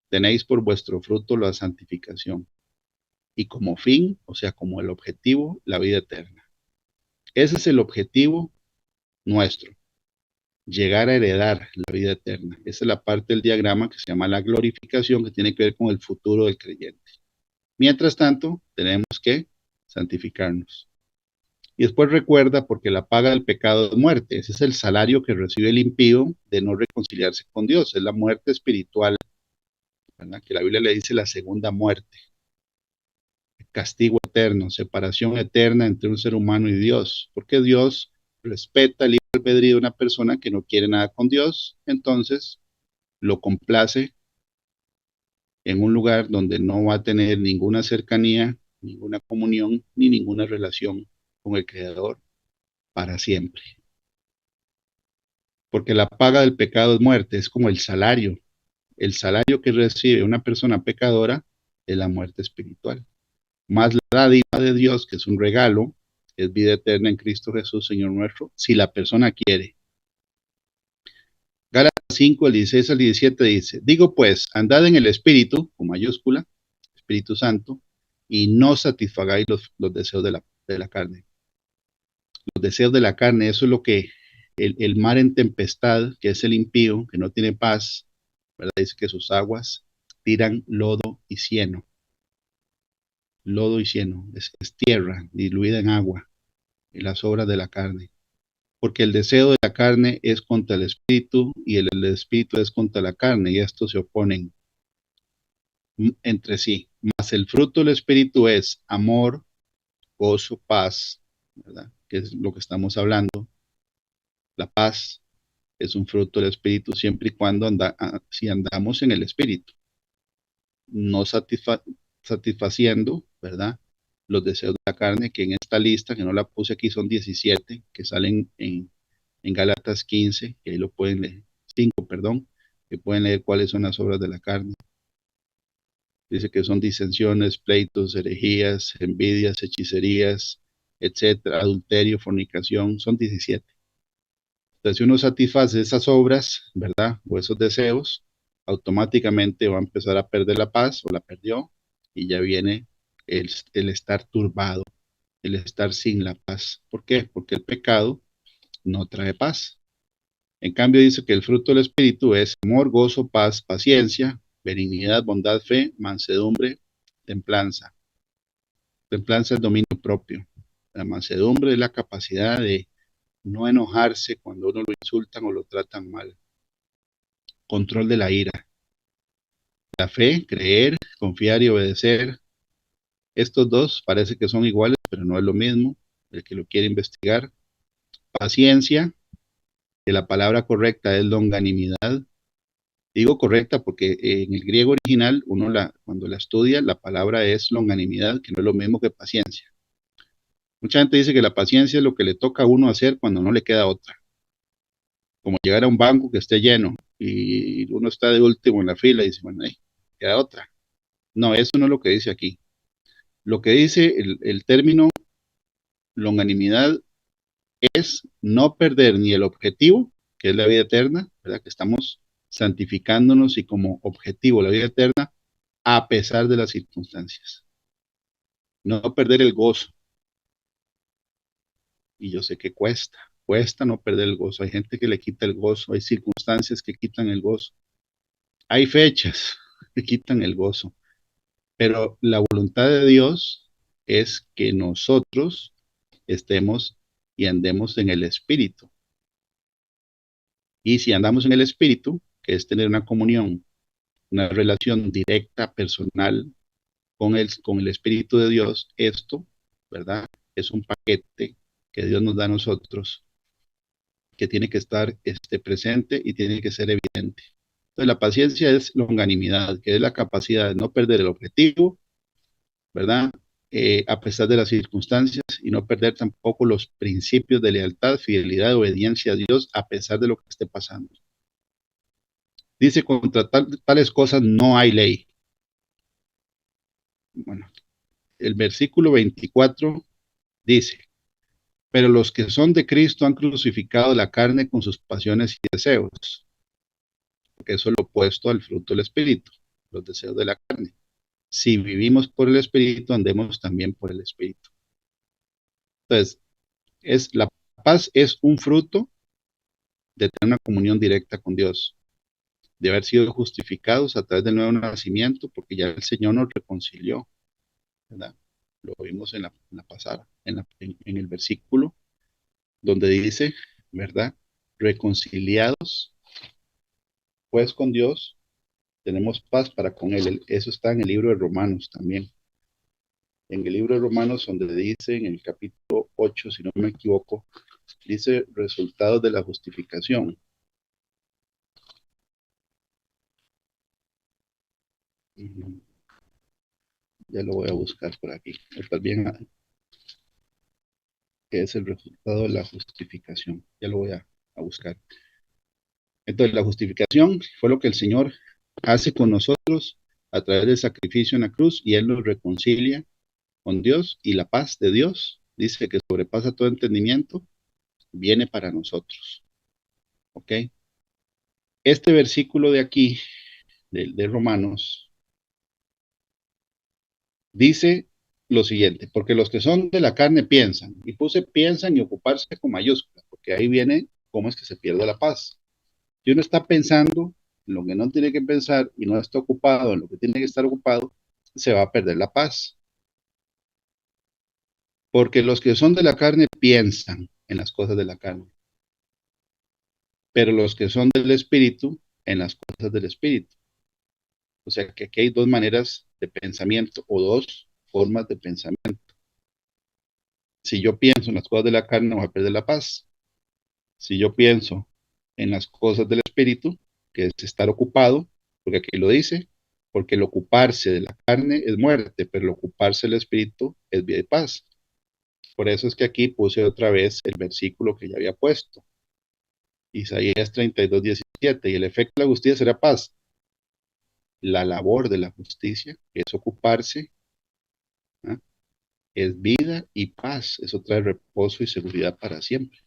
tenéis por vuestro fruto la santificación. Y como fin, o sea, como el objetivo, la vida eterna. Ese es el objetivo nuestro, llegar a heredar la vida eterna. Esa es la parte del diagrama que se llama la glorificación, que tiene que ver con el futuro del creyente. Mientras tanto, tenemos que santificarnos. Y después recuerda, porque la paga del pecado es muerte. Ese es el salario que recibe el impío de no reconciliarse con Dios. Es la muerte espiritual, ¿verdad? Que la Biblia le dice la segunda muerte. Castigo eterno, separación eterna entre un ser humano y Dios. Porque Dios respeta el libre albedrío de una persona que no quiere nada con Dios. Entonces lo complace en un lugar donde no va a tener ninguna cercanía, ninguna comunión, ni ninguna relación con el Creador para siempre. Porque la paga del pecado es muerte, es como el salario. El salario que recibe una persona pecadora es la muerte espiritual. Más la dádiva de Dios, que es un regalo, es vida eterna en Cristo Jesús, Señor nuestro, si la persona quiere. Gálatas 5, el 16 al 17 dice, digo pues, andad en el Espíritu, con mayúscula, Espíritu Santo, y no satisfagáis los deseos de la carne. Los deseos de la carne, eso es lo que el mar en tempestad, que es el impío, que no tiene paz, ¿verdad? Dice que sus aguas tiran lodo y cieno. Lodo y cieno, es tierra diluida en agua, y las obras de la carne. Porque el deseo de la carne es contra el espíritu y el espíritu es contra la carne, y estos se oponen entre sí. Mas el fruto del espíritu es amor, gozo, paz, ¿verdad? Que es lo que estamos hablando. La paz es un fruto del espíritu siempre y cuando si andamos en el espíritu, no satisfaciendo, ¿verdad? Los deseos de la carne, que en esta lista, que no la puse aquí, son 17, que salen en Gálatas 15, que ahí lo pueden leer, 5, perdón, que pueden leer cuáles son las obras de la carne. Dice que son disensiones, pleitos, herejías, envidias, hechicerías, etcétera, adulterio, fornicación, son 17. Entonces, si uno satisface esas obras, ¿verdad? O esos deseos, automáticamente va a empezar a perder la paz o la perdió y ya viene el estar turbado, el estar sin la paz. ¿Por qué? Porque el pecado no trae paz. En cambio, dice que el fruto del Espíritu es amor, gozo, paz, paciencia, benignidad, bondad, fe, mansedumbre, templanza. Templanza es dominio propio. La mansedumbre es la capacidad de no enojarse cuando uno lo insultan o lo tratan mal. Control de la ira. La fe, creer, confiar y obedecer. Estos dos parece que son iguales, pero no es lo mismo. El que lo quiere investigar. Paciencia, que la palabra correcta es longanimidad. Digo correcta porque en el griego original, cuando la estudia, la palabra es longanimidad, que no es lo mismo que paciencia. Mucha gente dice que la paciencia es lo que le toca a uno hacer cuando no le queda otra. Como llegar a un banco que esté lleno y uno está de último en la fila y dice, bueno, queda otra. No, eso no es lo que dice aquí. Lo que dice el término longanimidad es no perder ni el objetivo, que es la vida eterna, ¿verdad? Que estamos santificándonos y como objetivo la vida eterna a pesar de las circunstancias. No perder el gozo. Y yo sé que cuesta no perder el gozo. Hay gente que le quita el gozo, hay circunstancias que quitan el gozo, hay fechas que quitan el gozo, pero la voluntad de Dios es que nosotros estemos y andemos en el Espíritu. Y si andamos en el Espíritu, que es tener una comunión, una relación directa, personal con el Espíritu de Dios, esto, ¿verdad? Es un paquete que Dios nos da a nosotros, que tiene que estar presente y tiene que ser evidente. Entonces, la paciencia es longanimidad, que es la capacidad de no perder el objetivo, ¿verdad? A pesar de las circunstancias y no perder tampoco los principios de lealtad, fidelidad, obediencia a Dios, a pesar de lo que esté pasando. Dice, contra tales cosas no hay ley. Bueno, el versículo 24 dice, pero los que son de Cristo han crucificado la carne con sus pasiones y deseos, porque eso es lo opuesto al fruto del Espíritu, los deseos de la carne. Si vivimos por el Espíritu, andemos también por el Espíritu. Entonces, la paz es un fruto de tener una comunión directa con Dios, de haber sido justificados a través del nuevo nacimiento, porque ya el Señor nos reconcilió, ¿verdad? Lo vimos en la pasada, en el versículo donde dice, ¿verdad? Reconciliados, pues con Dios, tenemos paz para con Él. Eso está en el libro de Romanos también. En el libro de Romanos, donde dice en el capítulo 8, si no me equivoco, dice resultados de la justificación. Ya lo voy a buscar por aquí. También que es el resultado de la justificación. Ya lo voy a buscar. Entonces, la justificación fue lo que el Señor hace con nosotros a través del sacrificio en la cruz y Él nos reconcilia con Dios y la paz de Dios, dice que sobrepasa todo entendimiento, viene para nosotros. ¿Ok? Este versículo de aquí, de Romanos, dice lo siguiente, porque los que son de la carne piensan, y puse piensan y ocuparse con mayúsculas, porque ahí viene cómo es que se pierde la paz. Si uno está pensando en lo que no tiene que pensar y no está ocupado en lo que tiene que estar ocupado, se va a perder la paz. Porque los que son de la carne piensan en las cosas de la carne, pero los que son del espíritu en las cosas del espíritu. O sea que aquí hay dos maneras de pensamiento o dos formas de pensamiento. Si yo pienso en las cosas de la carne, voy a perder la paz. Si yo pienso en las cosas del espíritu, que es estar ocupado, porque aquí lo dice, porque el ocuparse de la carne es muerte, pero el ocuparse del espíritu es vida y paz. Por eso es que aquí puse otra vez el versículo que ya había puesto. Isaías 32:17, y el efecto de la justicia será paz. La labor de la justicia es ocuparse, ¿ah? Es vida y paz, eso trae reposo y seguridad para siempre.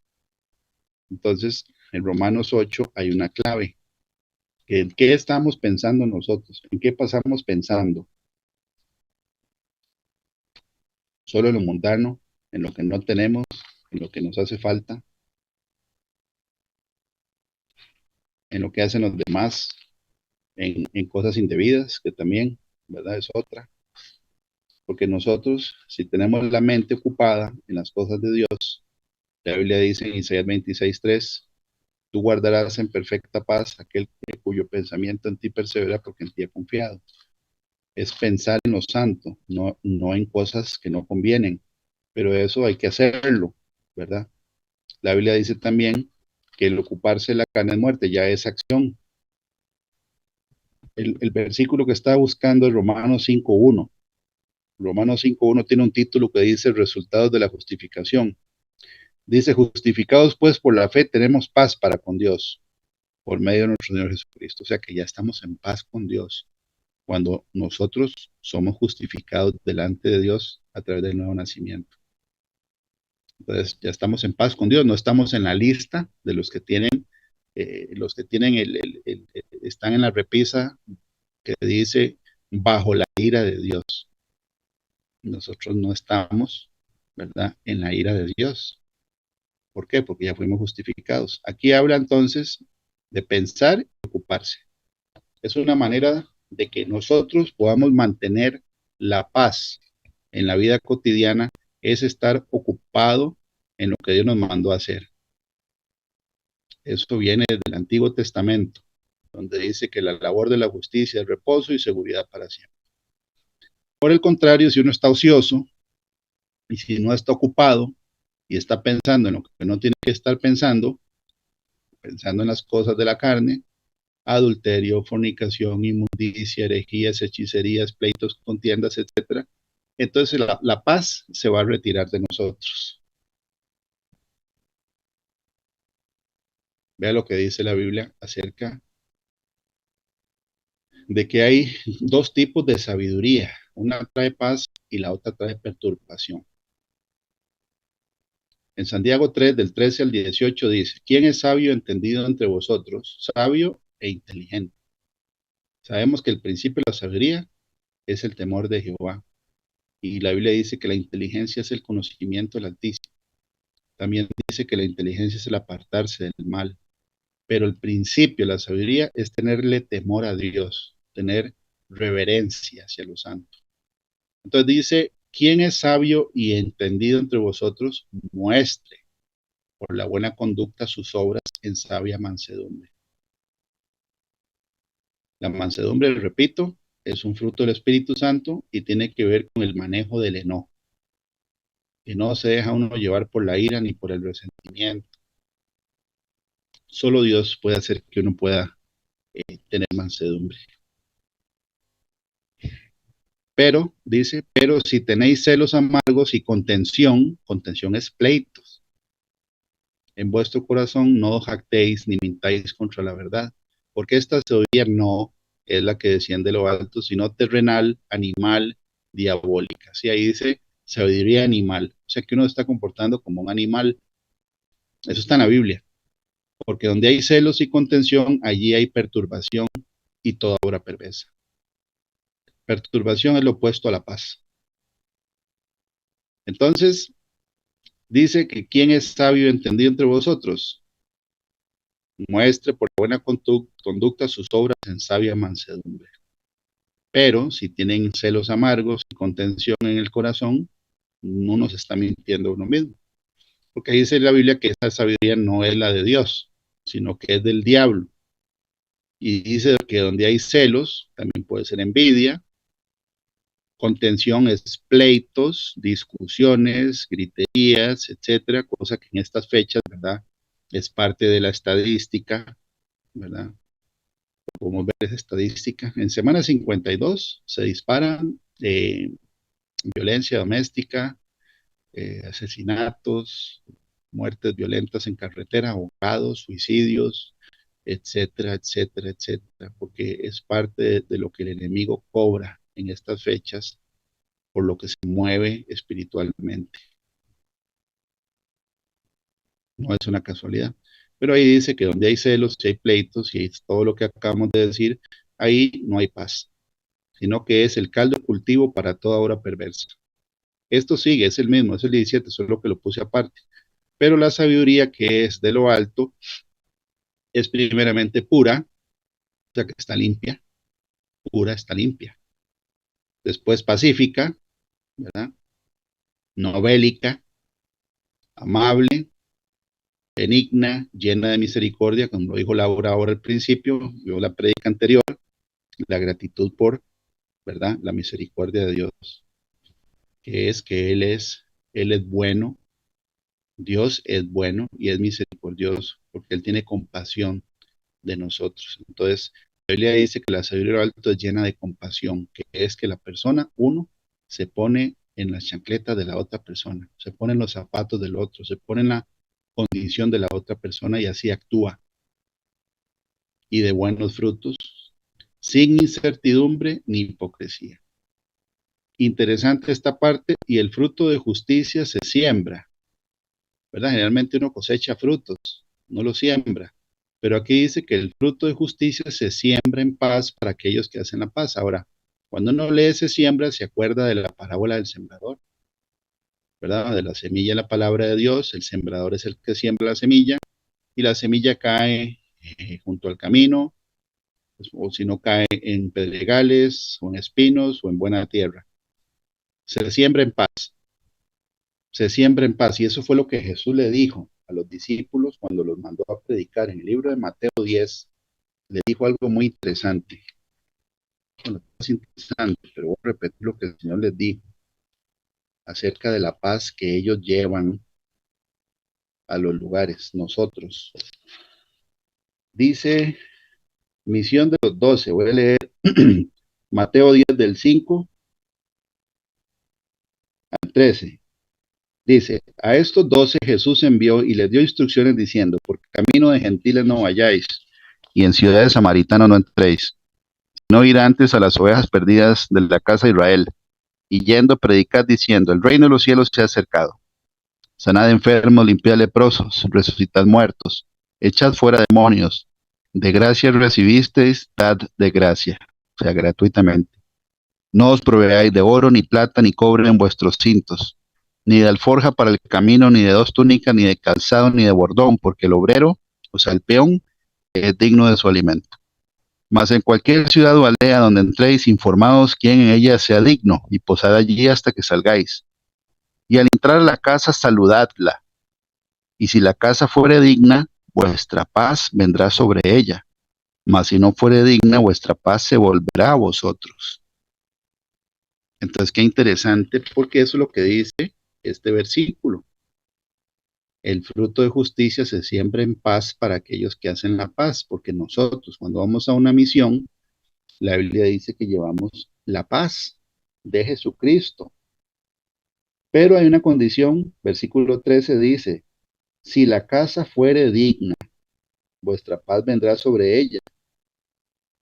Entonces, en Romanos 8 hay una clave. ¿En qué estamos pensando nosotros? ¿En qué pasamos pensando? Solo en lo mundano, en lo que no tenemos, en lo que nos hace falta, en lo que hacen los demás, en cosas indebidas, que también, ¿verdad? Es otra. Porque nosotros, si tenemos la mente ocupada en las cosas de Dios, la Biblia dice en Isaías 26:3, tú guardarás en perfecta paz aquel cuyo pensamiento en ti persevera porque en ti ha confiado. Es pensar en lo santo, no en cosas que no convienen, pero eso hay que hacerlo, ¿verdad? La Biblia dice también que el ocuparse de la carne es muerte, ya es acción. El versículo que estaba buscando es Romanos 5:1. Romanos 5:1 tiene un título que dice resultados de la justificación. Dice, justificados pues por la fe tenemos paz para con Dios, por medio de nuestro Señor Jesucristo. O sea que ya estamos en paz con Dios. cuando nosotros somos justificados delante de Dios a través del nuevo nacimiento. Entonces ya estamos en paz con Dios, no estamos en la lista de los que tienen están en la repisa que dice bajo la ira de Dios. Nosotros no estamos, ¿verdad?, en la ira de Dios. ¿Por qué? Porque ya fuimos justificados. Aquí habla entonces de pensar y ocuparse. Es una manera de que nosotros podamos mantener la paz en la vida cotidiana, es estar ocupado en lo que Dios nos mandó a hacer. Eso viene del Antiguo Testamento, donde dice que la labor de la justicia es reposo y seguridad para siempre. Por el contrario, si uno está ocioso y si no está ocupado y está pensando en lo que no tiene que estar pensando en las cosas de la carne, adulterio, fornicación, inmundicia, herejías, hechicerías, pleitos, contiendas, etcétera, entonces la paz se va a retirar de nosotros. Vea lo que dice la Biblia acerca de que hay dos tipos de sabiduría. Una trae paz y la otra trae perturbación. En Santiago 3, del 13 al 18 dice, ¿quién es sabio entendido entre vosotros? Sabio e inteligente. Sabemos que el principio de la sabiduría es el temor de Jehová. Y la Biblia dice que la inteligencia es el conocimiento del Altísimo. También dice que la inteligencia es el apartarse del mal. Pero el principio de la sabiduría es tenerle temor a Dios, tener reverencia hacia los santos. Entonces dice, ¿quién es sabio y entendido entre vosotros? Muestre por la buena conducta sus obras en sabia mansedumbre. La mansedumbre, repito, es un fruto del Espíritu Santo y tiene que ver con el manejo del enojo. Que no se deja uno llevar por la ira ni por el resentimiento. Solo Dios puede hacer que uno pueda tener mansedumbre. Pero, dice, pero si tenéis celos amargos y contención es pleitos. En vuestro corazón no jactéis ni mintáis contra la verdad, porque esta sabiduría no es la que desciende de lo alto, sino terrenal, animal, diabólica. Sí, ahí dice sabiduría animal, o sea que uno está comportando como un animal. Eso está en la Biblia, porque donde hay celos y contención, allí hay perturbación y toda obra perversa. Perturbación es lo opuesto a la paz. Entonces, dice que ¿quién es sabio y entendido entre vosotros? Muestre por buena conducta sus obras en sabia mansedumbre. Pero si tienen celos amargos y contención en el corazón, uno se está mintiendo a uno mismo. Porque ahí dice la Biblia que esa sabiduría no es la de Dios, sino que es del diablo. Y dice que donde hay celos, también puede ser envidia. Contención es pleitos, discusiones, griterías, etcétera, cosa que en estas fechas, ¿verdad?, es parte de la estadística, ¿verdad? Podemos ver esa estadística. En semana 52 se disparan violencia doméstica, asesinatos, muertes violentas en carretera, ahogados, suicidios, etcétera, etcétera, etcétera, porque es parte de lo que el enemigo cobra en estas fechas por lo que se mueve espiritualmente. No es una casualidad. Pero ahí dice que donde hay celos, si hay pleitos, si hay todo lo que acabamos de decir, ahí no hay paz, sino que es el caldo de cultivo para toda obra perversa. Esto sigue, es el mismo, es el 17, solo que lo puse aparte. Pero la sabiduría que es de lo alto es primeramente pura, o sea que está limpia, pura, está limpia. Después pacífica, ¿verdad? No bélica, amable, benigna, llena de misericordia, como lo dijo Laura ahora al principio, vio la prédica anterior, la gratitud por, ¿verdad?, la misericordia de Dios, que es que Él es bueno, Dios es bueno y es misericordioso, porque Él tiene compasión de nosotros. Entonces, la Biblia dice que la sabiduría alto es llena de compasión, que es que la persona, uno, se pone en las chancletas de la otra persona, se pone en los zapatos del otro, se pone en la condición de la otra persona y así actúa. Y de buenos frutos sin incertidumbre ni hipocresía. Interesante esta parte, y el fruto de justicia se siembra, ¿verdad? Generalmente uno cosecha frutos, no lo siembra, pero aquí dice que el fruto de justicia se siembra en paz para aquellos que hacen la paz. Ahora, cuando uno lee se siembra, se acuerda de la parábola del sembrador, ¿verdad? De la semilla en la palabra de Dios, el sembrador es el que siembra la semilla, y la semilla cae junto al camino, pues, o si no cae en pedregales, o en espinos, o en buena tierra. Se siembra en paz, se siembra en paz, y eso fue lo que Jesús le dijo a los discípulos cuando los mandó a predicar. En el libro de Mateo 10, le dijo algo muy interesante. Bueno, es interesante, pero voy a repetir lo que el Señor les dijo acerca de la paz que ellos llevan a los lugares, nosotros. Dice, misión de los 12, voy a leer Mateo 10 del 5 al 13. Dice, a estos 12 Jesús envió y les dio instrucciones diciendo, por camino de gentiles no vayáis, y en ciudades samaritanas no entréis, no ir antes a las ovejas perdidas de la casa de Israel, y yendo predicad diciendo, el reino de los cielos se ha acercado. Sanad enfermos, limpiad leprosos, resucitad muertos, echad fuera demonios. De gracia recibisteis, dad de gracia, o sea, gratuitamente. No os proveáis de oro, ni plata, ni cobre en vuestros cintos, ni de alforja para el camino, ni de dos túnicas, ni de calzado, ni de bordón, porque el obrero, o sea, el peón, es digno de su alimento. Mas en cualquier ciudad o aldea donde entréis, informados quién en ella sea digno, y posad allí hasta que salgáis. Y al entrar a la casa, saludadla. Y si la casa fuere digna, vuestra paz vendrá sobre ella. Mas si no fuere digna, vuestra paz se volverá a vosotros. Entonces, qué interesante, porque eso es lo que dice este versículo. El fruto de justicia se siembra en paz para aquellos que hacen la paz, porque nosotros, cuando vamos a una misión, la Biblia dice que llevamos la paz de Jesucristo. Pero hay una condición, versículo 13 dice, si la casa fuere digna, vuestra paz vendrá sobre ella.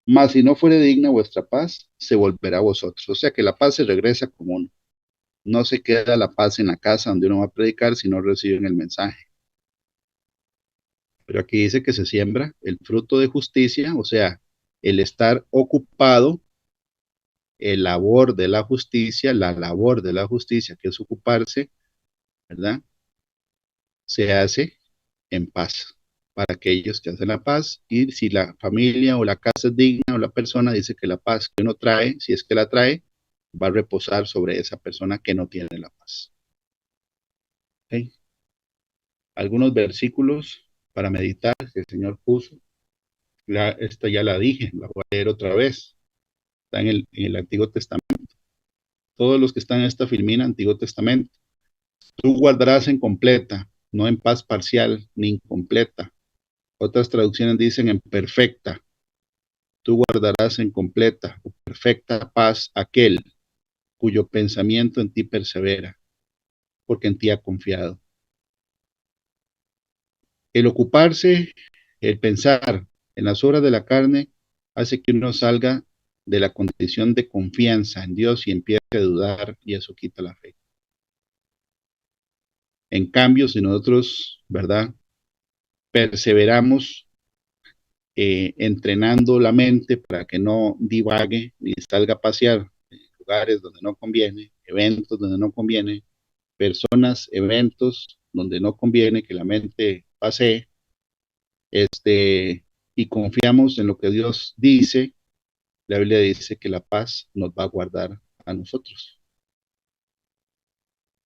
Mas si no fuere digna, vuestra paz se volverá a vosotros. O sea que la paz se regresa común. No se queda la paz en la casa donde uno va a predicar si no reciben el mensaje. Pero aquí dice que se siembra el fruto de justicia, o sea, el estar ocupado, el labor de la justicia, la labor de la justicia, que es ocuparse, ¿verdad? Se hace en paz para aquellos que hacen la paz. Y si la familia o la casa es digna o la persona, dice que la paz que uno trae, si es que la trae, va a reposar sobre esa persona que no tiene la paz. ¿Okay? Algunos versículos para meditar que el Señor puso. Esta ya la dije, la voy a leer otra vez. Está en el Antiguo Testamento. Todos los que están en esta filmina, Antiguo Testamento. Tú guardarás en completa, no en paz parcial ni incompleta. Otras traducciones dicen en perfecta. Tú guardarás en completa o perfecta paz aquel cuyo pensamiento en ti persevera, porque en ti ha confiado. El ocuparse, el pensar en las obras de la carne, hace que uno salga de la condición de confianza en Dios y empiece a dudar, y eso quita la fe. En cambio, si nosotros, ¿verdad?, perseveramos entrenando la mente para que no divague ni salga a pasear en lugares donde no conviene, eventos donde no conviene, personas, eventos donde no conviene que la mente pase, y confiamos en lo que Dios dice. La Biblia dice que la paz nos va a guardar a nosotros.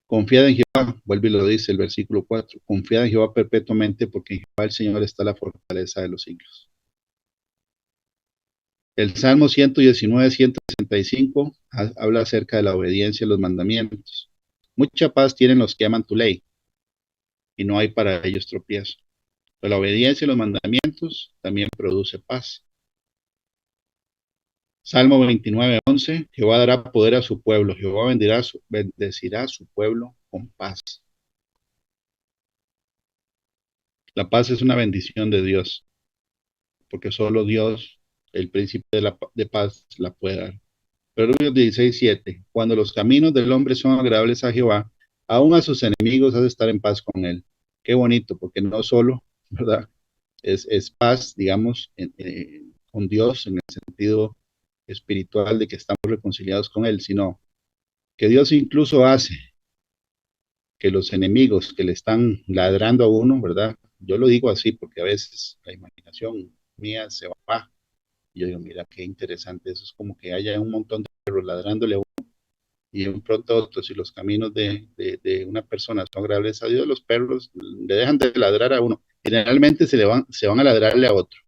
Confiad en Jehová, vuelve y lo dice el versículo 4, confiad en Jehová perpetuamente, porque en Jehová el Señor está la fortaleza de los siglos. El Salmo 119, 165 habla acerca de la obediencia a los mandamientos. Mucha paz tienen los que aman tu ley, y no hay para ellos tropiezo. Pero la obediencia a los mandamientos también produce paz. Salmo 29, 11, Jehová dará poder a su pueblo, Jehová bendecirá a su pueblo con paz. La paz es una bendición de Dios, porque solo Dios el príncipe de paz la puede dar. Proverbios 16:7. Cuando los caminos del hombre son agradables a Jehová, aún a sus enemigos hace estar en paz con él. Qué bonito, porque no solo, ¿verdad? Es paz, digamos, con Dios en el sentido espiritual de que estamos reconciliados con él, sino que Dios incluso hace que los enemigos que le están ladrando a uno, ¿verdad? Yo lo digo así porque a veces la imaginación mía se va. Y yo digo, mira, qué interesante, eso es como que haya un montón de perros ladrándole a uno y de un pronto a otro, si los caminos de una persona son agradables a Dios, los perros le dejan de ladrar a uno. Generalmente se van a ladrarle a otro,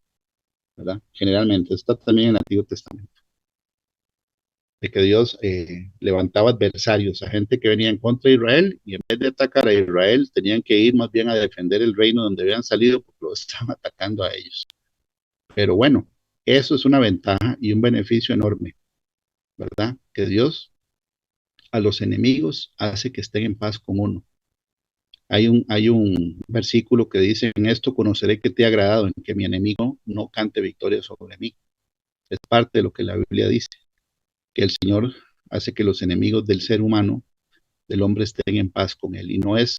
¿verdad? Generalmente, está también en el Antiguo Testamento, de que Dios levantaba adversarios, a gente que venía en contra de Israel, y en vez de atacar a Israel, tenían que ir más bien a defender el reino donde habían salido, porque lo estaban atacando a ellos. Pero bueno, eso es una ventaja y un beneficio enorme, ¿verdad? Que Dios a los enemigos hace que estén en paz con uno. Hay un versículo que dice, en esto conoceré que te ha agradado, en que mi enemigo no cante victoria sobre mí. Es parte de lo que la Biblia dice, que el Señor hace que los enemigos del ser humano, del hombre, estén en paz con él. Y no es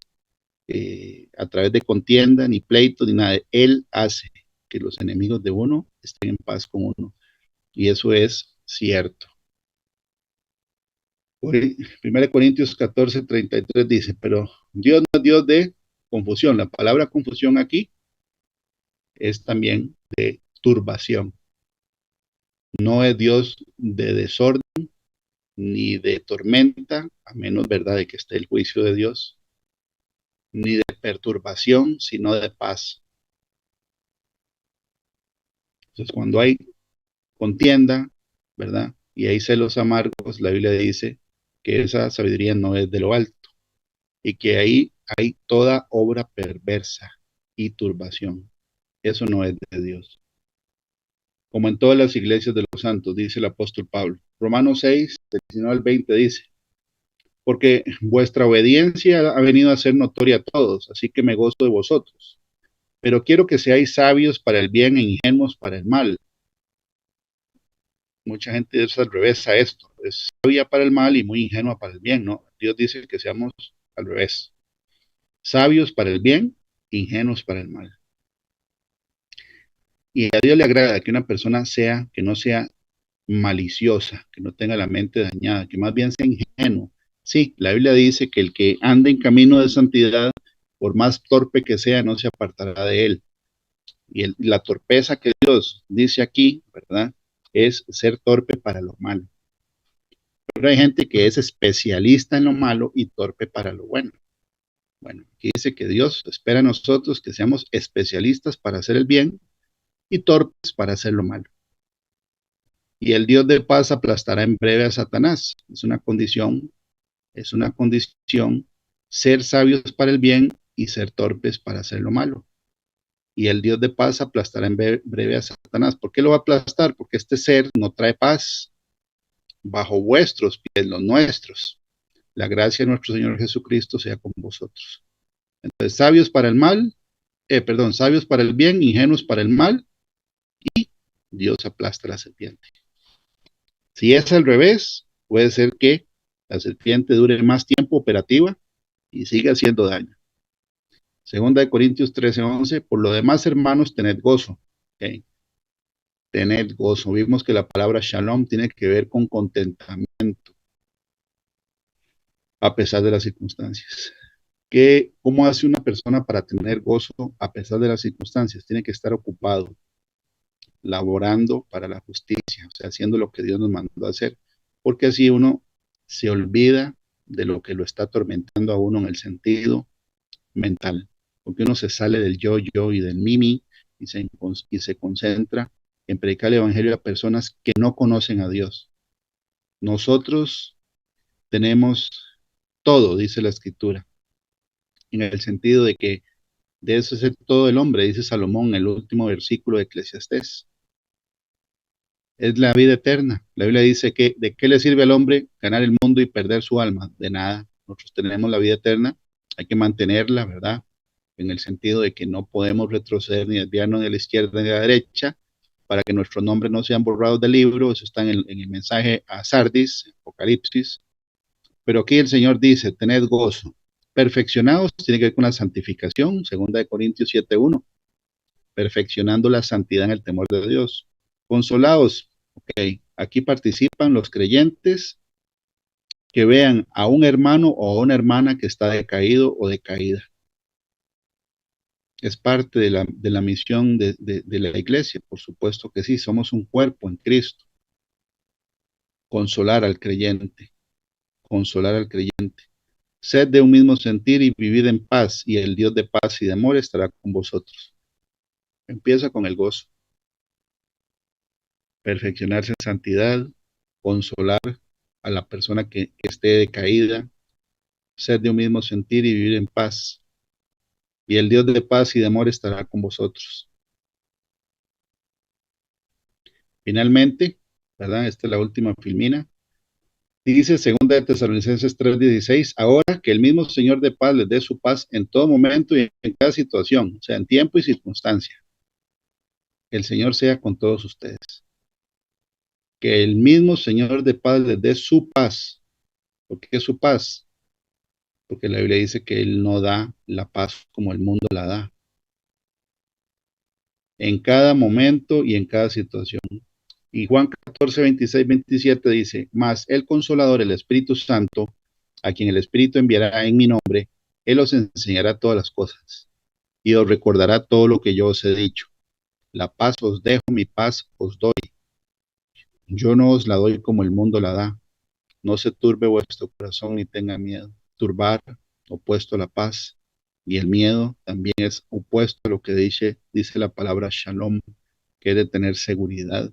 a través de contienda, ni pleito, ni nada. Él hace que los enemigos de uno estén en paz con uno. Y eso es cierto. 1 Corintios 14:33 dice, pero Dios no es Dios de confusión. La palabra confusión aquí es también de turbación. No es Dios de desorden ni de tormenta, a menos, ¿verdad?, de que esté el juicio de Dios, ni de perturbación, sino de paz. Entonces, cuando hay contienda, ¿verdad?, y hay celos amargos, la Biblia dice que esa sabiduría no es de lo alto y que ahí hay toda obra perversa y turbación. Eso no es de Dios. Como en todas las iglesias de los santos, dice el apóstol Pablo. Romanos 6, 19 al 20 dice, porque vuestra obediencia ha venido a ser notoria a todos, así que me gozo de vosotros. Pero quiero que seáis sabios para el bien e ingenuos para el mal. Mucha gente es al revés a esto, es sabia para el mal y muy ingenua para el bien, ¿no? Dios dice que seamos al revés, sabios para el bien, ingenuos para el mal. Y a Dios le agrada que una persona que no sea maliciosa, que no tenga la mente dañada, que más bien sea ingenuo. Sí, la Biblia dice que el que anda en camino de santidad, por más torpe que sea, no se apartará de él. Y la torpeza que Dios dice aquí, ¿verdad?, es ser torpe para lo malo. Pero hay gente que es especialista en lo malo y torpe para lo bueno. Bueno, aquí dice que Dios espera a nosotros que seamos especialistas para hacer el bien y torpes para hacer lo malo. Y el Dios de paz aplastará en breve a Satanás. Es una condición ser sabios para el bien y ser torpes para hacer lo malo. Y el Dios de paz aplastará en breve a Satanás. ¿Por qué lo va a aplastar? Porque este ser no trae paz bajo vuestros pies, los nuestros. La gracia de nuestro Señor Jesucristo sea con vosotros. Entonces, sabios para el bien, ingenuos para el mal, y Dios aplasta a la serpiente. Si es al revés, puede ser que la serpiente dure más tiempo operativa y siga haciendo daño. Segunda de Corintios 13:11, por lo demás, hermanos, tened gozo. Okay. Tened gozo. Vimos que la palabra shalom tiene que ver con contentamiento a pesar de las circunstancias. ¿Cómo hace una persona para tener gozo a pesar de las circunstancias? Tiene que estar ocupado, laborando para la justicia, o sea, haciendo lo que Dios nos mandó a hacer, porque así uno se olvida de lo que lo está atormentando a uno en el sentido mental, porque uno se sale del yo y del mimi y se concentra en predicar el evangelio a personas que no conocen a Dios. Nosotros tenemos todo, dice la escritura, en el sentido de que de eso es todo el hombre, dice Salomón en el último versículo de Eclesiastés. Es la vida eterna. La Biblia dice que ¿de qué le sirve al hombre ganar el mundo y perder su alma? De nada. Nosotros tenemos la vida eterna, hay que mantenerla, ¿verdad? En el sentido de que no podemos retroceder ni desviarnos ni a la izquierda ni a la derecha, para que nuestros nombres no sean borrados del libro. Eso está en el mensaje a Sardis, Apocalipsis. Pero aquí el Señor dice, tened gozo. Perfeccionados tiene que ver con la santificación, 2 Corintios 7:1. Perfeccionando la santidad en el temor de Dios. Consolados, ok, aquí participan los creyentes que vean a un hermano o a una hermana que está decaído o decaída. Es parte de la misión de la iglesia, por supuesto que sí, somos un cuerpo en Cristo. Consolar al creyente, consolar al creyente. Sed de un mismo sentir y vivid en paz, y el Dios de paz y de amor estará con vosotros. Empieza con el gozo. Perfeccionarse en santidad, consolar a la persona que esté decaída, sed de un mismo sentir y vivir en paz. Y el Dios de paz y de amor estará con vosotros. Finalmente, ¿verdad? Esta es la última filmina. Dice 2 Tesalonicenses 3:16, ahora que el mismo Señor de paz les dé su paz en todo momento y en cada situación, o sea, en tiempo y circunstancia. Que el Señor sea con todos ustedes. Que el mismo Señor de paz les dé su paz. ¿Por qué su paz? Porque la Biblia dice que Él no da la paz como el mundo la da. En cada momento y en cada situación. Y Juan 14, 26, 27 dice, mas el Consolador, el Espíritu Santo, a quien el Espíritu enviará en mi nombre, Él os enseñará todas las cosas y os recordará todo lo que yo os he dicho. La paz os dejo, mi paz os doy. Yo no os la doy como el mundo la da. No se turbe vuestro corazón ni tenga miedo. Turbar, opuesto a la paz, y el miedo también es opuesto a lo que dice la palabra shalom, que es de tener seguridad.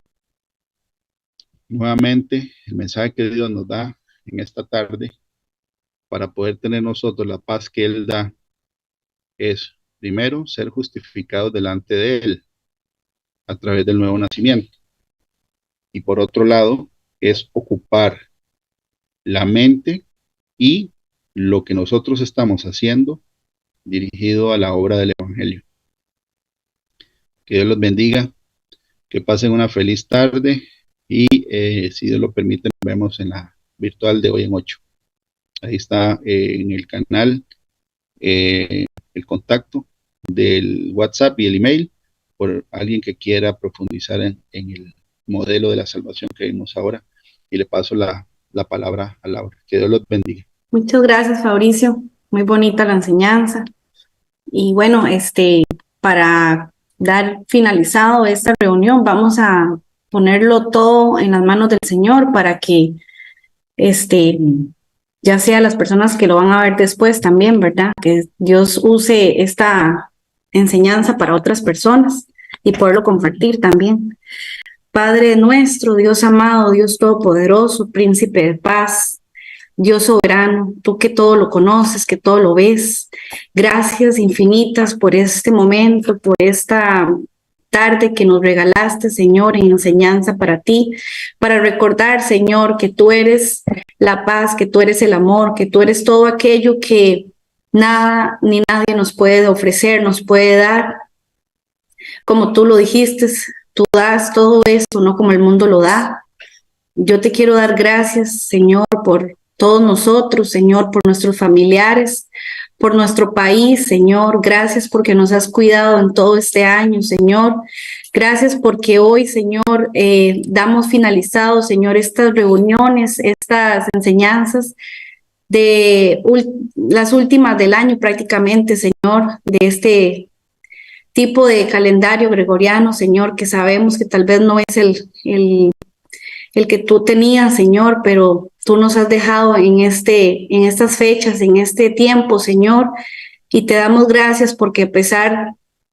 Nuevamente, el mensaje que Dios nos da en esta tarde para poder tener nosotros la paz que Él da es, primero, ser justificados delante de Él a través del nuevo nacimiento. Y por otro lado, es ocupar la mente y lo que nosotros estamos haciendo dirigido a la obra del Evangelio. Que Dios los bendiga, que pasen una feliz tarde y si Dios lo permite, nos vemos en la virtual de hoy en 8. Ahí está en el canal el contacto del WhatsApp y el email por alguien que quiera profundizar en el modelo de la salvación que vimos ahora. Y le paso la palabra a Laura. Que Dios los bendiga. Muchas gracias, Fabricio. Muy bonita la enseñanza. Y bueno, para dar finalizado esta reunión, vamos a ponerlo todo en las manos del Señor para que ya sea las personas que lo van a ver después también, ¿verdad? Que Dios use esta enseñanza para otras personas y poderlo compartir también. Padre nuestro, Dios amado, Dios todopoderoso, príncipe de paz, Dios soberano, tú que todo lo conoces, que todo lo ves, gracias infinitas por este momento, por esta tarde que nos regalaste, Señor, en enseñanza para ti, para recordar, Señor, que tú eres la paz, que tú eres el amor, que tú eres todo aquello que nada ni nadie nos puede ofrecer, nos puede dar. Como tú lo dijiste, tú das todo esto, no como el mundo lo da. Yo te quiero dar gracias, Señor, por todos nosotros, Señor, por nuestros familiares, por nuestro país, Señor. Gracias porque nos has cuidado en todo este año, Señor. Gracias porque hoy, Señor, damos finalizado, Señor, estas reuniones, estas enseñanzas de las últimas del año prácticamente, Señor, de este tipo de calendario gregoriano, Señor, que sabemos que tal vez no es el que tú tenías, Señor, pero tú nos has dejado en estas fechas, en este tiempo, Señor, y te damos gracias porque a pesar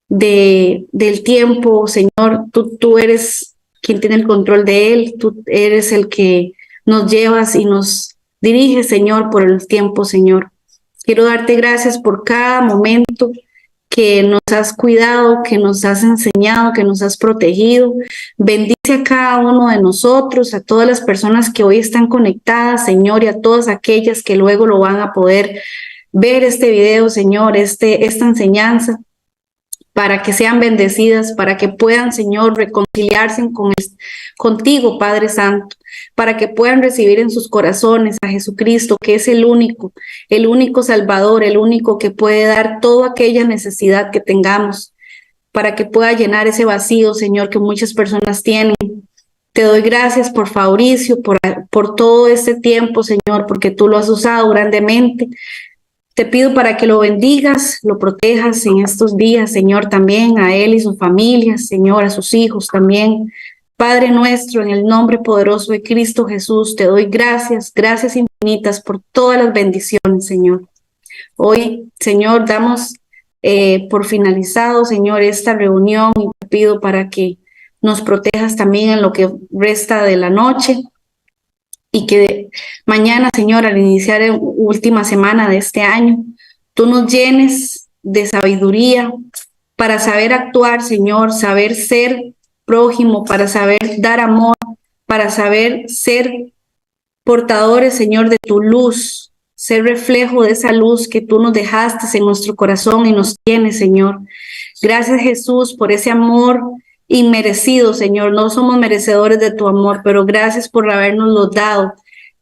del tiempo, Señor, tú eres quien tiene el control de él, tú eres el que nos llevas y nos diriges, Señor, por el tiempo, Señor. Quiero darte gracias por cada momento que nos has cuidado, que nos has enseñado, que nos has protegido. Bendice a cada uno de nosotros, a todas las personas que hoy están conectadas, Señor, y a todas aquellas que luego lo van a poder ver este video, Señor, esta enseñanza. para que sean bendecidas, para que puedan, Señor, reconciliarse contigo, Padre Santo, para que puedan recibir en sus corazones a Jesucristo, que es el único Salvador, el único que puede dar toda aquella necesidad que tengamos, para que pueda llenar ese vacío, Señor, que muchas personas tienen. Te doy gracias por Fabricio, por todo este tiempo, Señor, porque tú lo has usado grandemente. Te pido para que lo bendigas, lo protejas en estos días, Señor, también a él y su familia, Señor, a sus hijos también. Padre nuestro, en el nombre poderoso de Cristo Jesús, te doy gracias infinitas por todas las bendiciones, Señor. Hoy, Señor, damos por finalizado, Señor, esta reunión y te pido para que nos protejas también en lo que resta de la noche. Y que mañana, Señor, al iniciar la última semana de este año, tú nos llenes de sabiduría para saber actuar, Señor, saber ser prójimo, para saber dar amor, para saber ser portadores, Señor, de tu luz, ser reflejo de esa luz que tú nos dejaste en nuestro corazón y nos tienes, Señor. Gracias, Jesús, por ese amor inmerecido, Señor. No somos merecedores de tu amor, pero gracias por habernoslo dado.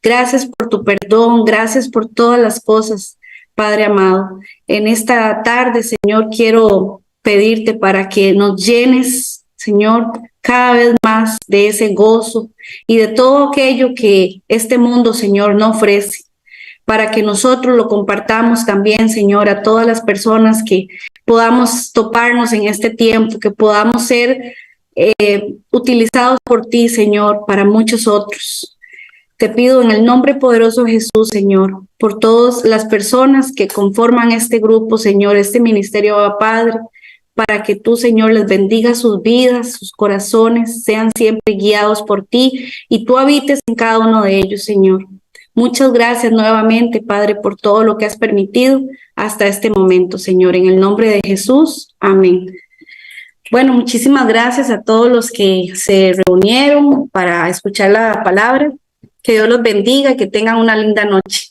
Gracias por tu perdón, gracias por todas las cosas, Padre amado. En esta tarde, Señor, quiero pedirte para que nos llenes, Señor, cada vez más de ese gozo y de todo aquello que este mundo, Señor, no ofrece, para que nosotros lo compartamos también, Señor, a todas las personas que podamos toparnos en este tiempo, que podamos ser utilizados por ti, Señor, para muchos otros. Te pido en el nombre poderoso de Jesús, Señor, por todas las personas que conforman este grupo, Señor, este ministerio, Padre, para que tú, Señor, les bendiga sus vidas, sus corazones, sean siempre guiados por ti y tú habites en cada uno de ellos, Señor. Muchas gracias nuevamente, Padre, por todo lo que has permitido hasta este momento, Señor. En el nombre de Jesús, amén. Bueno, muchísimas gracias a todos los que se reunieron para escuchar la palabra. Que Dios los bendiga y que tengan una linda noche.